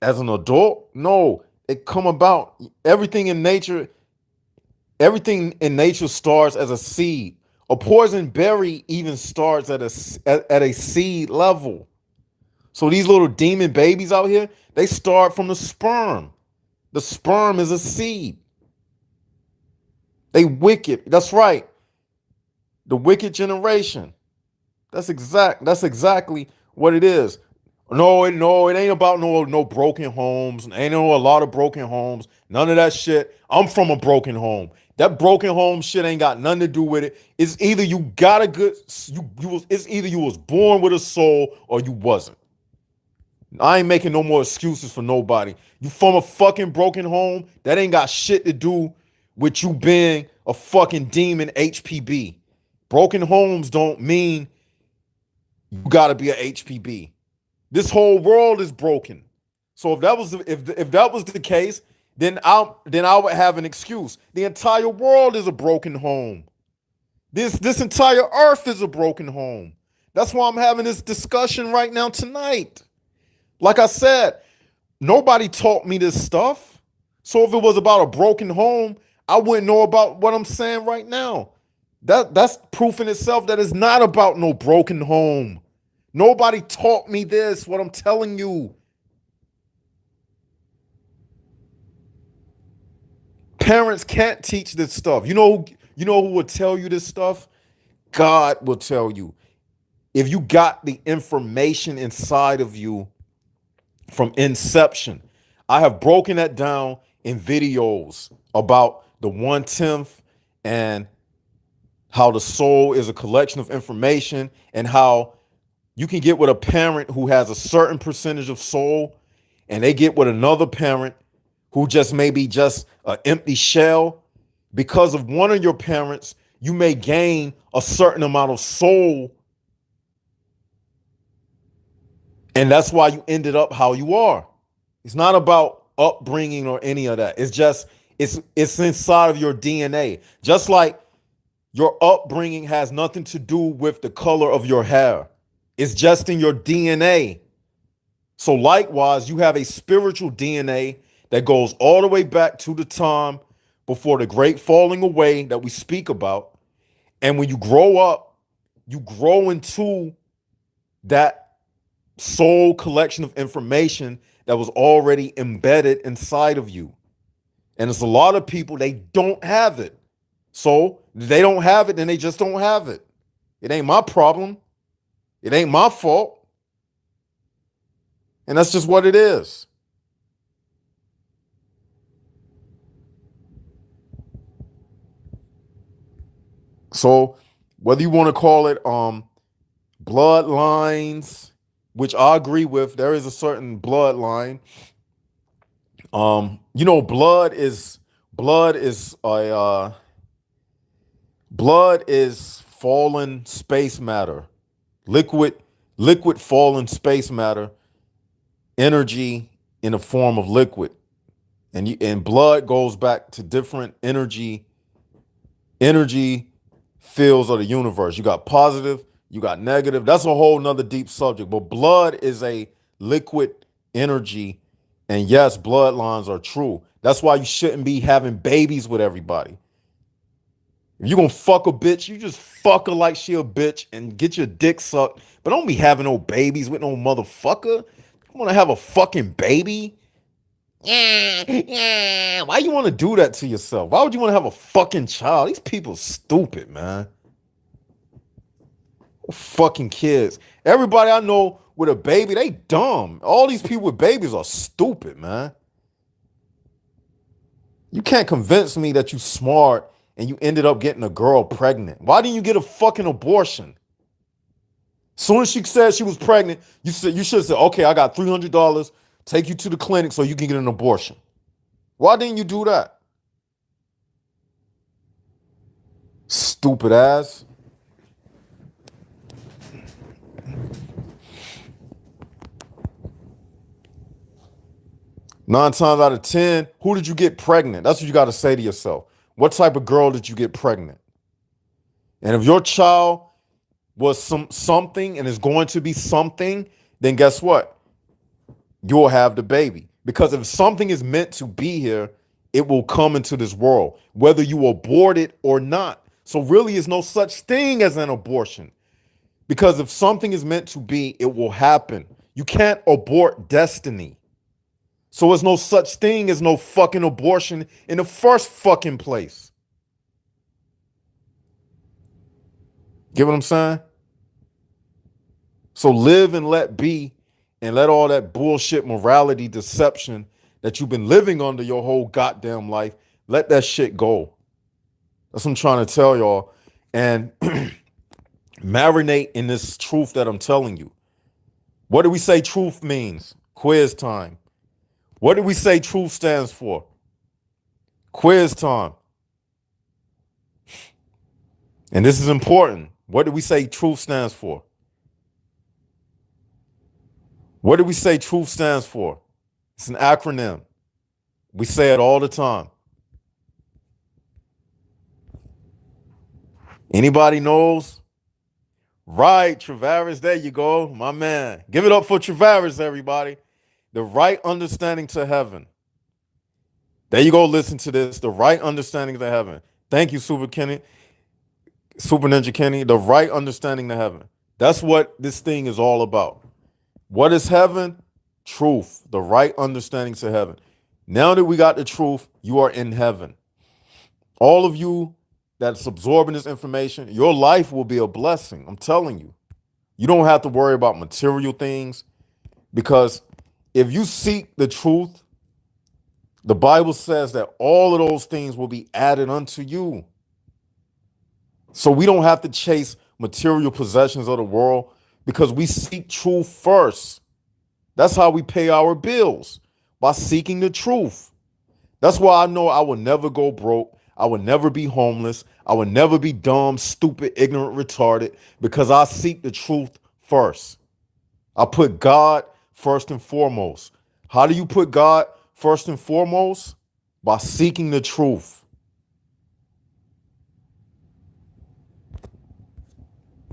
as an adult? No, it come about. Everything in nature starts as a seed. A poison berry even starts at a seed level. So these little demon babies out here, they start from the sperm. The sperm is a seed. They wicked. That's right. The wicked generation. That's exactly what it is. No, it ain't about no broken homes. Ain't no a lot of broken homes. None of that shit. I'm from a broken home. That broken home shit ain't got nothing to do with it. It's either you got a good it's either you was born with a soul or you wasn't. I ain't making no more excuses for nobody. You from a fucking broken home, that ain't got shit to do with you being a fucking demon HPB. Broken homes don't mean you gotta be a HPB. This whole world is broken. So if that was the case, then I would have an excuse. The entire world is a broken home. This entire earth is a broken home. That's why I'm having this discussion right now tonight. Like I said, nobody taught me this stuff. So if it was about a broken home, I wouldn't know about what I'm saying right now. That's proof in itself that it's not about no broken home. Nobody taught me this, what I'm telling you. Parents can't teach this stuff. You know who will tell you this stuff? God will tell you. If you got the information inside of you from inception. I have broken that down in videos about the 1/10 and how the soul is a collection of information and how you can get with a parent who has a certain percentage of soul and they get with another parent who just may be just an empty shell. Because of one of your parents, you may gain a certain amount of soul. And that's why you ended up how you are. It's not about upbringing or any of that. It's inside of your DNA. Just like your upbringing has nothing to do with the color of your hair. It's just in your DNA. So likewise, you have a spiritual DNA that goes all the way back to the time before the great falling away that we speak about. And when you grow up, you grow into that soul collection of information that was already embedded inside of you. And there's a lot of people, they don't have it. So they don't have it, then they just don't have it. It ain't my problem. It ain't my fault. And that's just what it is. So whether you want to call it bloodlines, which I agree with, there is a certain bloodline. Blood is fallen space matter, liquid fallen space matter, energy in the form of liquid, and blood goes back to different energy fields of the universe. You got positive, you got negative. That's a whole nother deep subject. But blood is a liquid energy. And yes, bloodlines are true. That's why you shouldn't be having babies with everybody. If you're going to fuck a bitch, you just fuck her like she a bitch and get your dick sucked. But don't be having no babies with no motherfucker. You want to have a fucking baby? Yeah. Why you want to do that to yourself? Why would you want to have a fucking child? These people stupid, man. Fucking kids. Everybody I know with a baby, they dumb. All these people with babies are stupid, man. You can't convince me that you smart and you ended up getting a girl pregnant. Why didn't you get a fucking abortion? Soon as she said she was pregnant, you should have said, okay, I got $300, take you to the clinic so you can get an abortion. Why didn't you do that? Stupid ass. Nine times out of 10, who did you get pregnant? That's what you got to say to yourself. What type of girl did you get pregnant? And if your child was something and is going to be something, then guess what? You'll have the baby. Because if something is meant to be here, it will come into this world, whether you abort it or not. So really, is no such thing as an abortion. Because if something is meant to be, it will happen. You can't abort destiny. So there's no such thing as no fucking abortion in the first fucking place. Get what I'm saying? So live and let be, and let all that bullshit morality deception that you've been living under your whole goddamn life, let that shit go. That's what I'm trying to tell y'all. And marinate in this truth that I'm telling you. What do we say truth means? Quiz time. What do we say truth stands for? Quiz time. And this is important. What do we say truth stands for? What do we say truth stands for? It's an acronym. We say it all the time. Anybody knows? Right, Travaris, there you go, my man. Give it up for Travaris, everybody. The right understanding to heaven. There you go, listen to this. The right understanding to heaven. Thank you, Super Ninja Kenny. The right understanding to heaven. That's what this thing is all about. What is heaven? Truth. The right understanding to heaven. Now that we got the truth, you are in heaven. All of you that's absorbing this information, your life will be a blessing. I'm telling you. You don't have to worry about material things, because if you seek the truth, the Bible says that all of those things will be added unto you. So we don't have to chase material possessions of the world, because we seek truth first. That's how we pay our bills, by seeking the truth. That's why I know I will never go broke. I will never be homeless. I will never be dumb, stupid, ignorant, retarded, because I seek the truth first. I put God first and foremost. How do you put God first and foremost? By seeking the truth.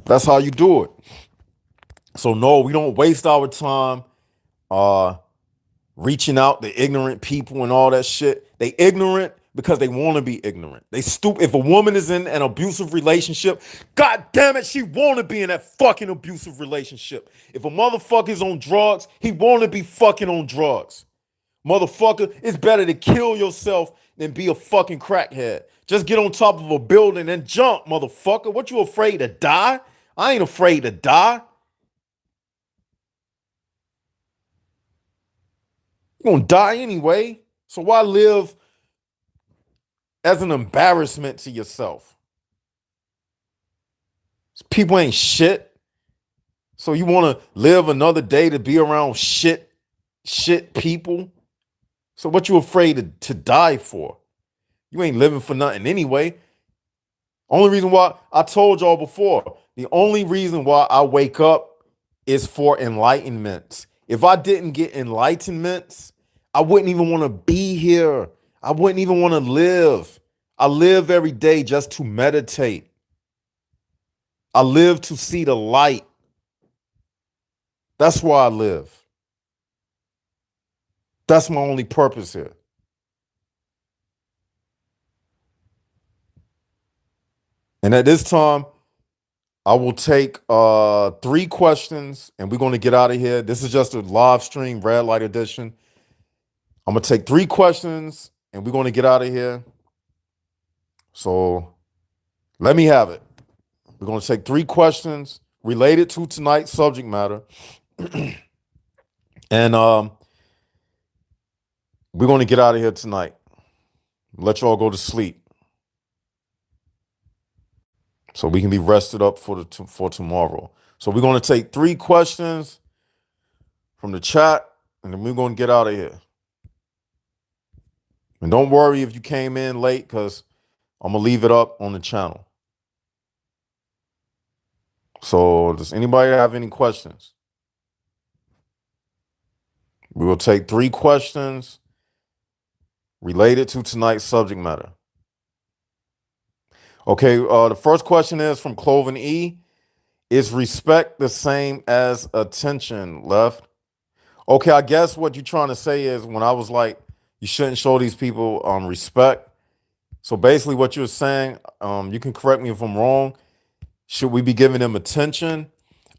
That's how you do it. So no, we don't waste our time reaching out to ignorant people and all that shit. They ignorant because they want to be ignorant. They stupid. If a woman is in an abusive relationship, god damn it, she want to be in that fucking abusive relationship. If a motherfucker is on drugs, he want to be fucking on drugs. Motherfucker, it's better to kill yourself than be a fucking crackhead. Just get on top of a building and jump, motherfucker. What, you afraid to die? I ain't afraid to die. You're gonna die anyway. So why live as an embarrassment to yourself? People ain't shit. So you want to live another day to be around shit people? So what you afraid to die for? You ain't living for nothing anyway. Only reason why, I told y'all before, the only reason why I wake up is for enlightenment. If I didn't get enlightenment, I wouldn't even want to be here. I wouldn't even want to live. I live every day just to meditate. I live to see the light. That's why I live. That's my only purpose here. And at this time, I will take 3 questions and we're going to get out of here. This is just a live stream, red light edition. I'm going to take 3 questions and we're going to get out of here. So let me have it. We're going to take 3 questions related to tonight's subject matter. And we're going to get out of here tonight. Let y'all go to sleep, so we can be rested up for tomorrow. So we're going to take 3 questions from the chat, and then we're going to get out of here. And don't worry if you came in late, because I'm going to leave it up on the channel. So does anybody have any questions? We will take 3 questions related to tonight's subject matter. Okay, the first question is from Cloven E. Is respect the same as attention, Left? Okay, I guess what you're trying to say is when I was like, you shouldn't show these people respect. So basically what you're saying, you can correct me if I'm wrong. Should we be giving them attention?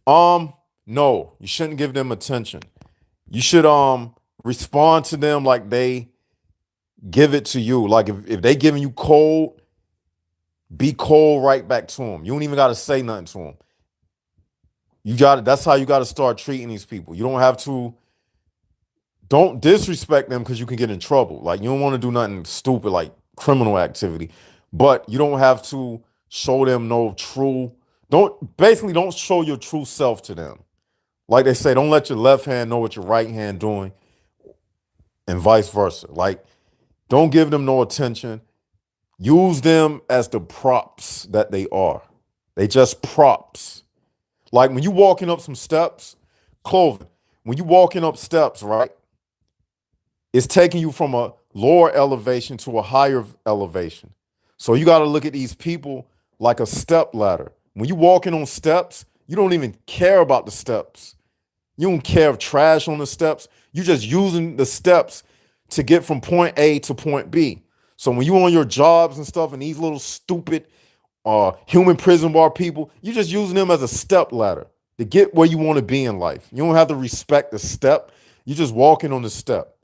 No, you shouldn't give them attention. You should respond to them like they give it to you. Like if they giving you cold, be cold right back to them. You don't even got to say nothing to them. That's how you got to start treating these people. You don't disrespect them because you can get in trouble. Like, you don't want to do nothing stupid like criminal activity, but you don't have to show them don't show your true self to them. Like they say, don't let your left hand know what your right hand doing, and vice versa. Like, don't give them no attention. Use them as the props that they are. They just props. Like when you walking up some steps, Cloven, when you walking up steps, right? It's taking you from a lower elevation to a higher elevation. So you got to look at these people like a step ladder. When you walking on steps, you don't even care about the steps. You don't care if trash on the steps. You just using the steps to get from point A to point B. So when you on your jobs and stuff and these little stupid human prison bar people, you just using them as a step ladder to get where you want to be in life. You don't have to respect the step. You just walking on the step.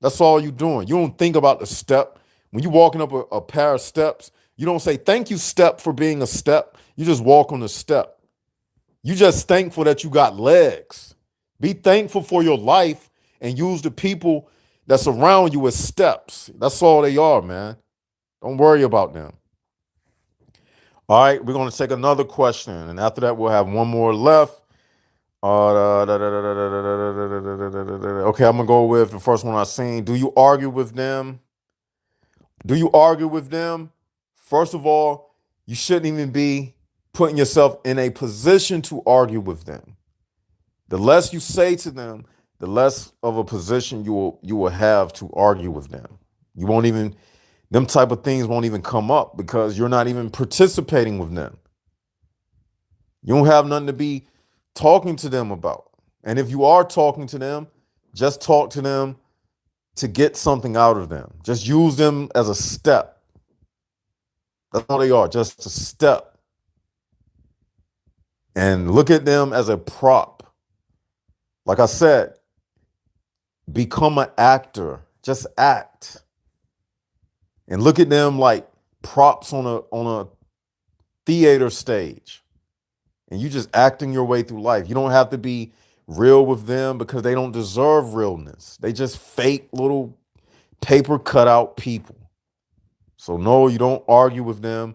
That's all you're doing. You don't think about the step. When you're walking up a pair of steps, you don't say, thank you, step, for being a step. You just walk on the step. You just thankful that you got legs. Be thankful for your life and use the people that's around you as steps. That's all they are, man. Don't worry about them. All right, we're going to take another question. And after that, we'll have one more left. Okay, I'm going to go with the first one I seen. Do you argue with them? First of all, you shouldn't even be putting yourself in a position to argue with them. The less you say to them, the less of a position you will have to argue with them. Them type of things won't even come up because you're not even participating with them. You don't have nothing to be talking to them about. And if you are talking to them, just talk to them to get something out of them. Just use them as a step. That's all they are, just a step. And look at them as a prop. Like I said, become an actor. Just act. And look at them like props on a theater stage. And you just acting your way through life. You don't have to be real with them because they don't deserve realness. They just fake little paper cutout people. So no, you don't argue with them.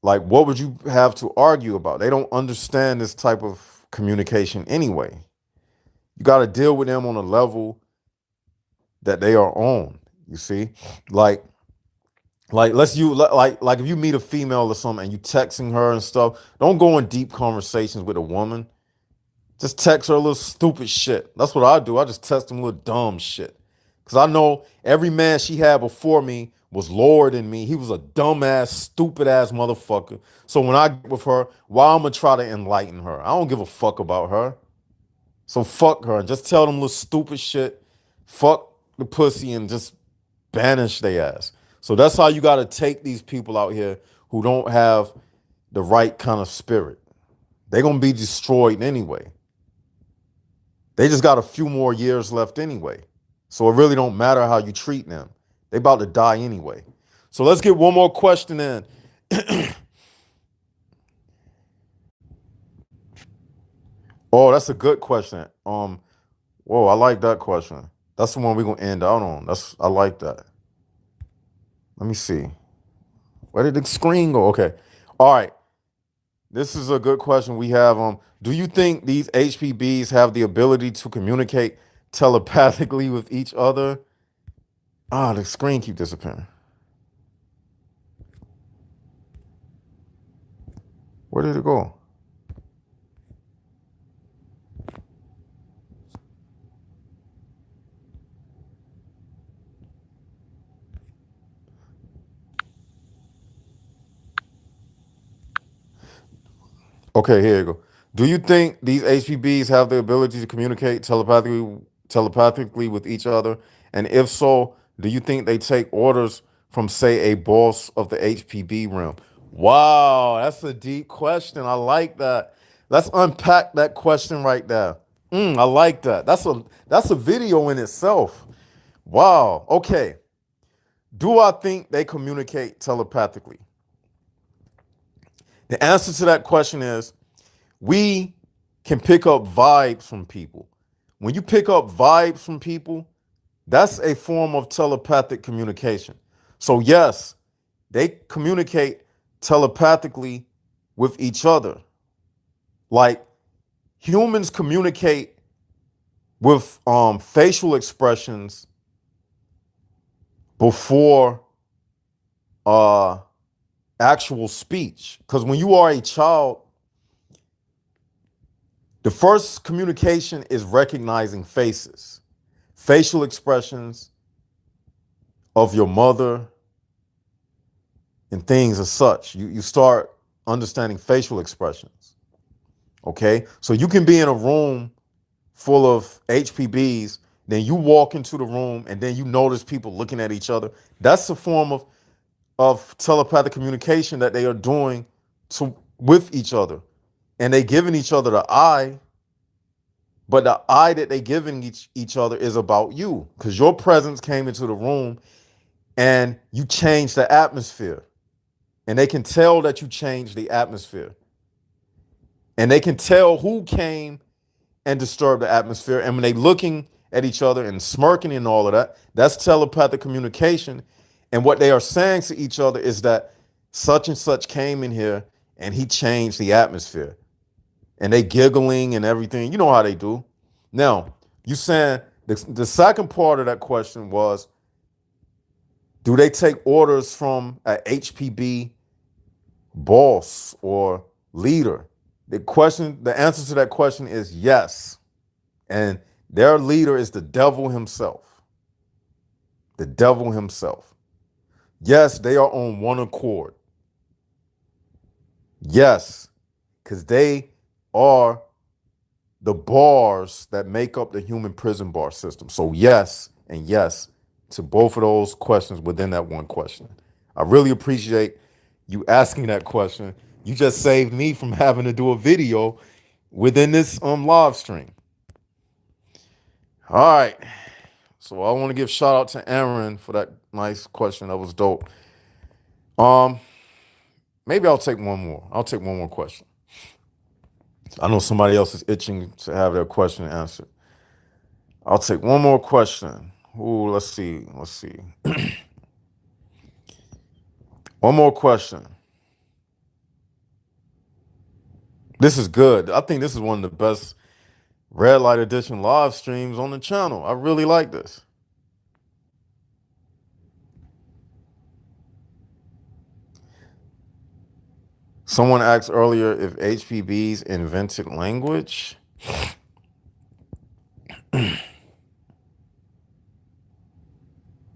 Like, what would you have to argue about? They don't understand this type of communication anyway. You got to deal with them on a level that they are on. You see, like if you meet a female or something and you texting her and stuff, don't go in deep conversations with a woman. Just text her a little stupid shit. That's what I do. I just text them a little dumb shit. Because I know every man she had before me was lower than me. He was a dumbass, stupid ass motherfucker. So when I get with her, why I'm going to try to enlighten her? I don't give a fuck about her. So fuck her and just tell them little stupid shit. Fuck the pussy and just banish their ass. So that's how you got to take these people out here who don't have the right kind of spirit. They're going to be destroyed anyway. They just got a few more years left anyway. So it really don't matter how you treat them. They about to die anyway. So let's get one more question in. Oh, that's a good question. Whoa, I like that question. That's the one we're gonna end out on. I like that. Let me see. Where did the screen go? Okay. All right. This is a good question. We have do you think these HPBs have the ability to communicate telepathically with each other? Ah, the screen keep disappearing. Where did it go? Okay, here you go. Do you think these HPBs have the ability to communicate telepathically with each other? And if so, do you think they take orders from, say, a boss of the HPB realm? Wow, that's a deep question. I like that. Let's unpack that question right there. I like that. That's a video in itself. Wow. Okay. Do I think they communicate telepathically? The answer to that question is we can pick up vibes from people. When you pick up vibes from people, that's a form of telepathic communication. So, yes, they communicate telepathically with each other. Like humans communicate with facial expressions before uh, actual speech. Because when you are a child, the first communication is recognizing faces, facial expressions of your mother, and things as such. You start understanding facial expressions. Okay. So you can be in a room full of HPBs, then you walk into the room and then you notice people looking at each other. That's a form of telepathic communication that they are doing with each other. And they giving each other the eye, but the eye that they giving each other is about you because your presence came into the room and you changed the atmosphere. And they can tell that you changed the atmosphere. And they can tell who came and disturbed the atmosphere. And when they looking at each other and smirking and all of that, that's telepathic communication. And what they are saying to each other is that such and such came in here and he changed the atmosphere. And they giggling and everything. You know how they do. Now, you saying the second part of that question was, do they take orders from a HPB boss or leader? The answer to that question is yes. And their leader is the devil himself. The devil himself. Yes, they are on one accord. Yes, because they are the bars that make up the human prison bar system. So yes, and yes to both of those questions within that one question. I really appreciate you asking that question. You just saved me from having to do a video within this live stream. All right. So I want to give shout out to Aaron for that nice question. That was dope. Maybe I'll take one more. I'll take one more question. I know somebody else is itching to have their question answered. I'll take one more question. Ooh, let's see. Let's see. One more question. This is good. I think this is one of the best Red Light Edition live streams on the channel. I really like this. Someone asked earlier if HPBs invented language. I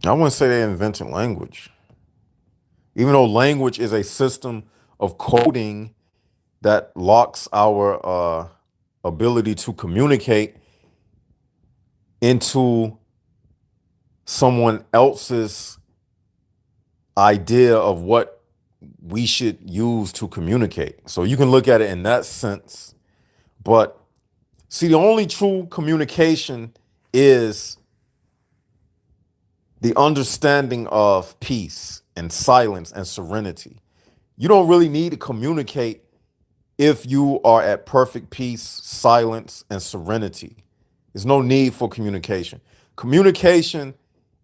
wouldn't say they invented language. Even though language is a system of coding that locks our ability to communicate into someone else's idea of what we should use to communicate. So you can look at it in that sense. But see, the only true communication is the understanding of peace and silence and serenity. You don't really need to communicate if you are at perfect peace, silence, and serenity. There's no need for communication. Communication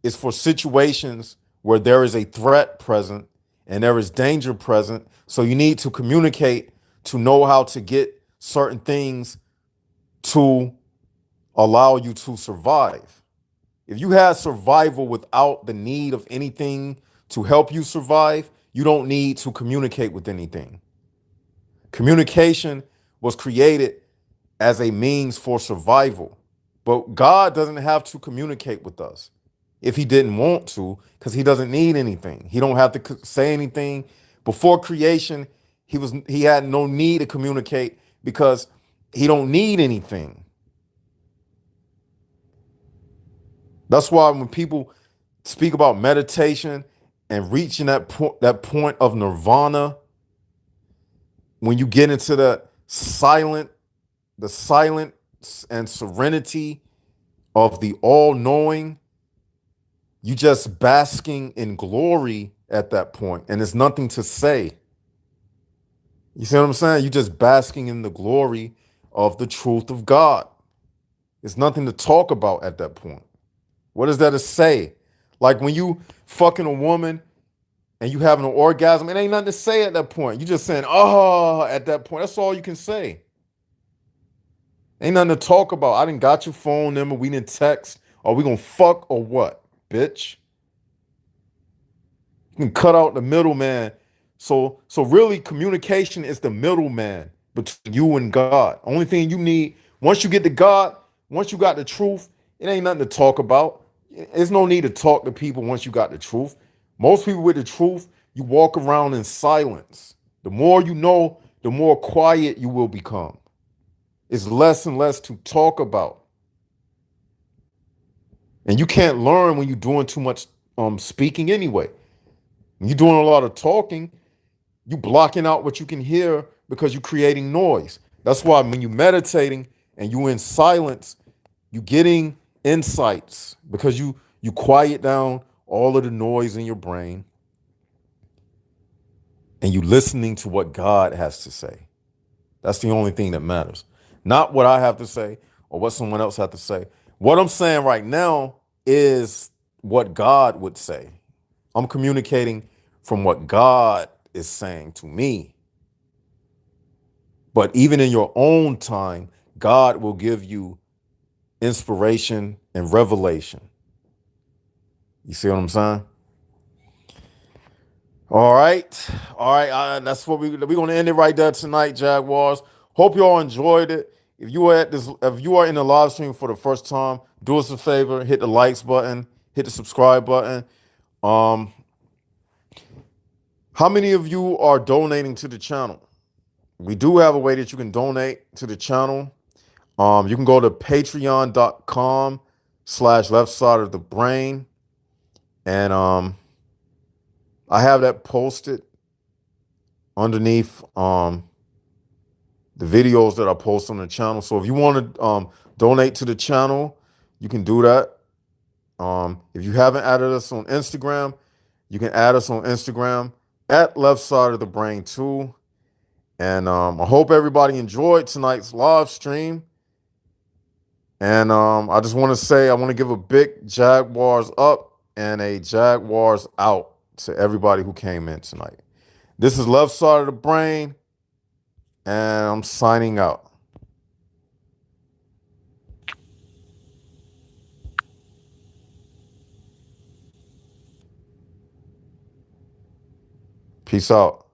is for situations where there is a threat present and there is danger present. So you need to communicate to know how to get certain things to allow you to survive. If you had survival without the need of anything to help you survive, you don't need to communicate with anything. Communication was created as a means for survival. But God doesn't have to communicate with us if he didn't want to, because he doesn't need anything. He don't have to say anything. Before creation, he had no need to communicate because he don't need anything. That's why when people speak about meditation and reaching that point of nirvana, when you get into the silence and serenity of the all-knowing, you just basking in glory at that point, and there's nothing to say. You see what I'm saying? You just basking in the glory of the truth of God. There's nothing to talk about at that point. What is there to say? Like when you fucking a woman and you having an orgasm, it ain't nothing to say at that point. You just saying, oh, at that point. That's all you can say. Ain't nothing to talk about. I didn't got your phone number. We didn't text. Are we gonna fuck or what, bitch? You can cut out the middleman. So really, communication is the middleman between you and God. Only thing you need, once you get to God, once you got the truth, it ain't nothing to talk about. There's no need to talk to people once you got the truth. Most people with the truth, you walk around in silence. The more you know, the more quiet you will become. It's less and less to talk about. And you can't learn when you're doing too much speaking anyway. When you're doing a lot of talking, you blocking out what you can hear because you're creating noise. That's why when you're meditating and you're in silence, you're getting insights because you quiet down all of the noise in your brain and you listening to what God has to say. That's the only thing that matters. Not what I have to say or what someone else has to say. What I'm saying right now is what God would say. I'm communicating from what God is saying to me. But even in your own time, God will give you inspiration and revelation. You see what I'm saying? All right. All right. That's what we're going to end it right there tonight, Jaguars. Hope you all enjoyed it. If you are in the live stream for the first time, do us a favor, hit the likes button, hit the subscribe button. How many of you are donating to the channel? We do have a way that you can donate to the channel. You can go to patreon.com/left side of the brain. And I have that posted underneath the videos that I post on the channel. So if you want to donate to the channel, you can do that. If you haven't added us on Instagram, you can add us on Instagram at Left Side of the Brain too. And I hope everybody enjoyed tonight's live stream. And I just want to say, I want to give a big Jaguars up and a Jaguars out to everybody who came in tonight. This is Left Side of the Brain, and I'm signing out. Peace out.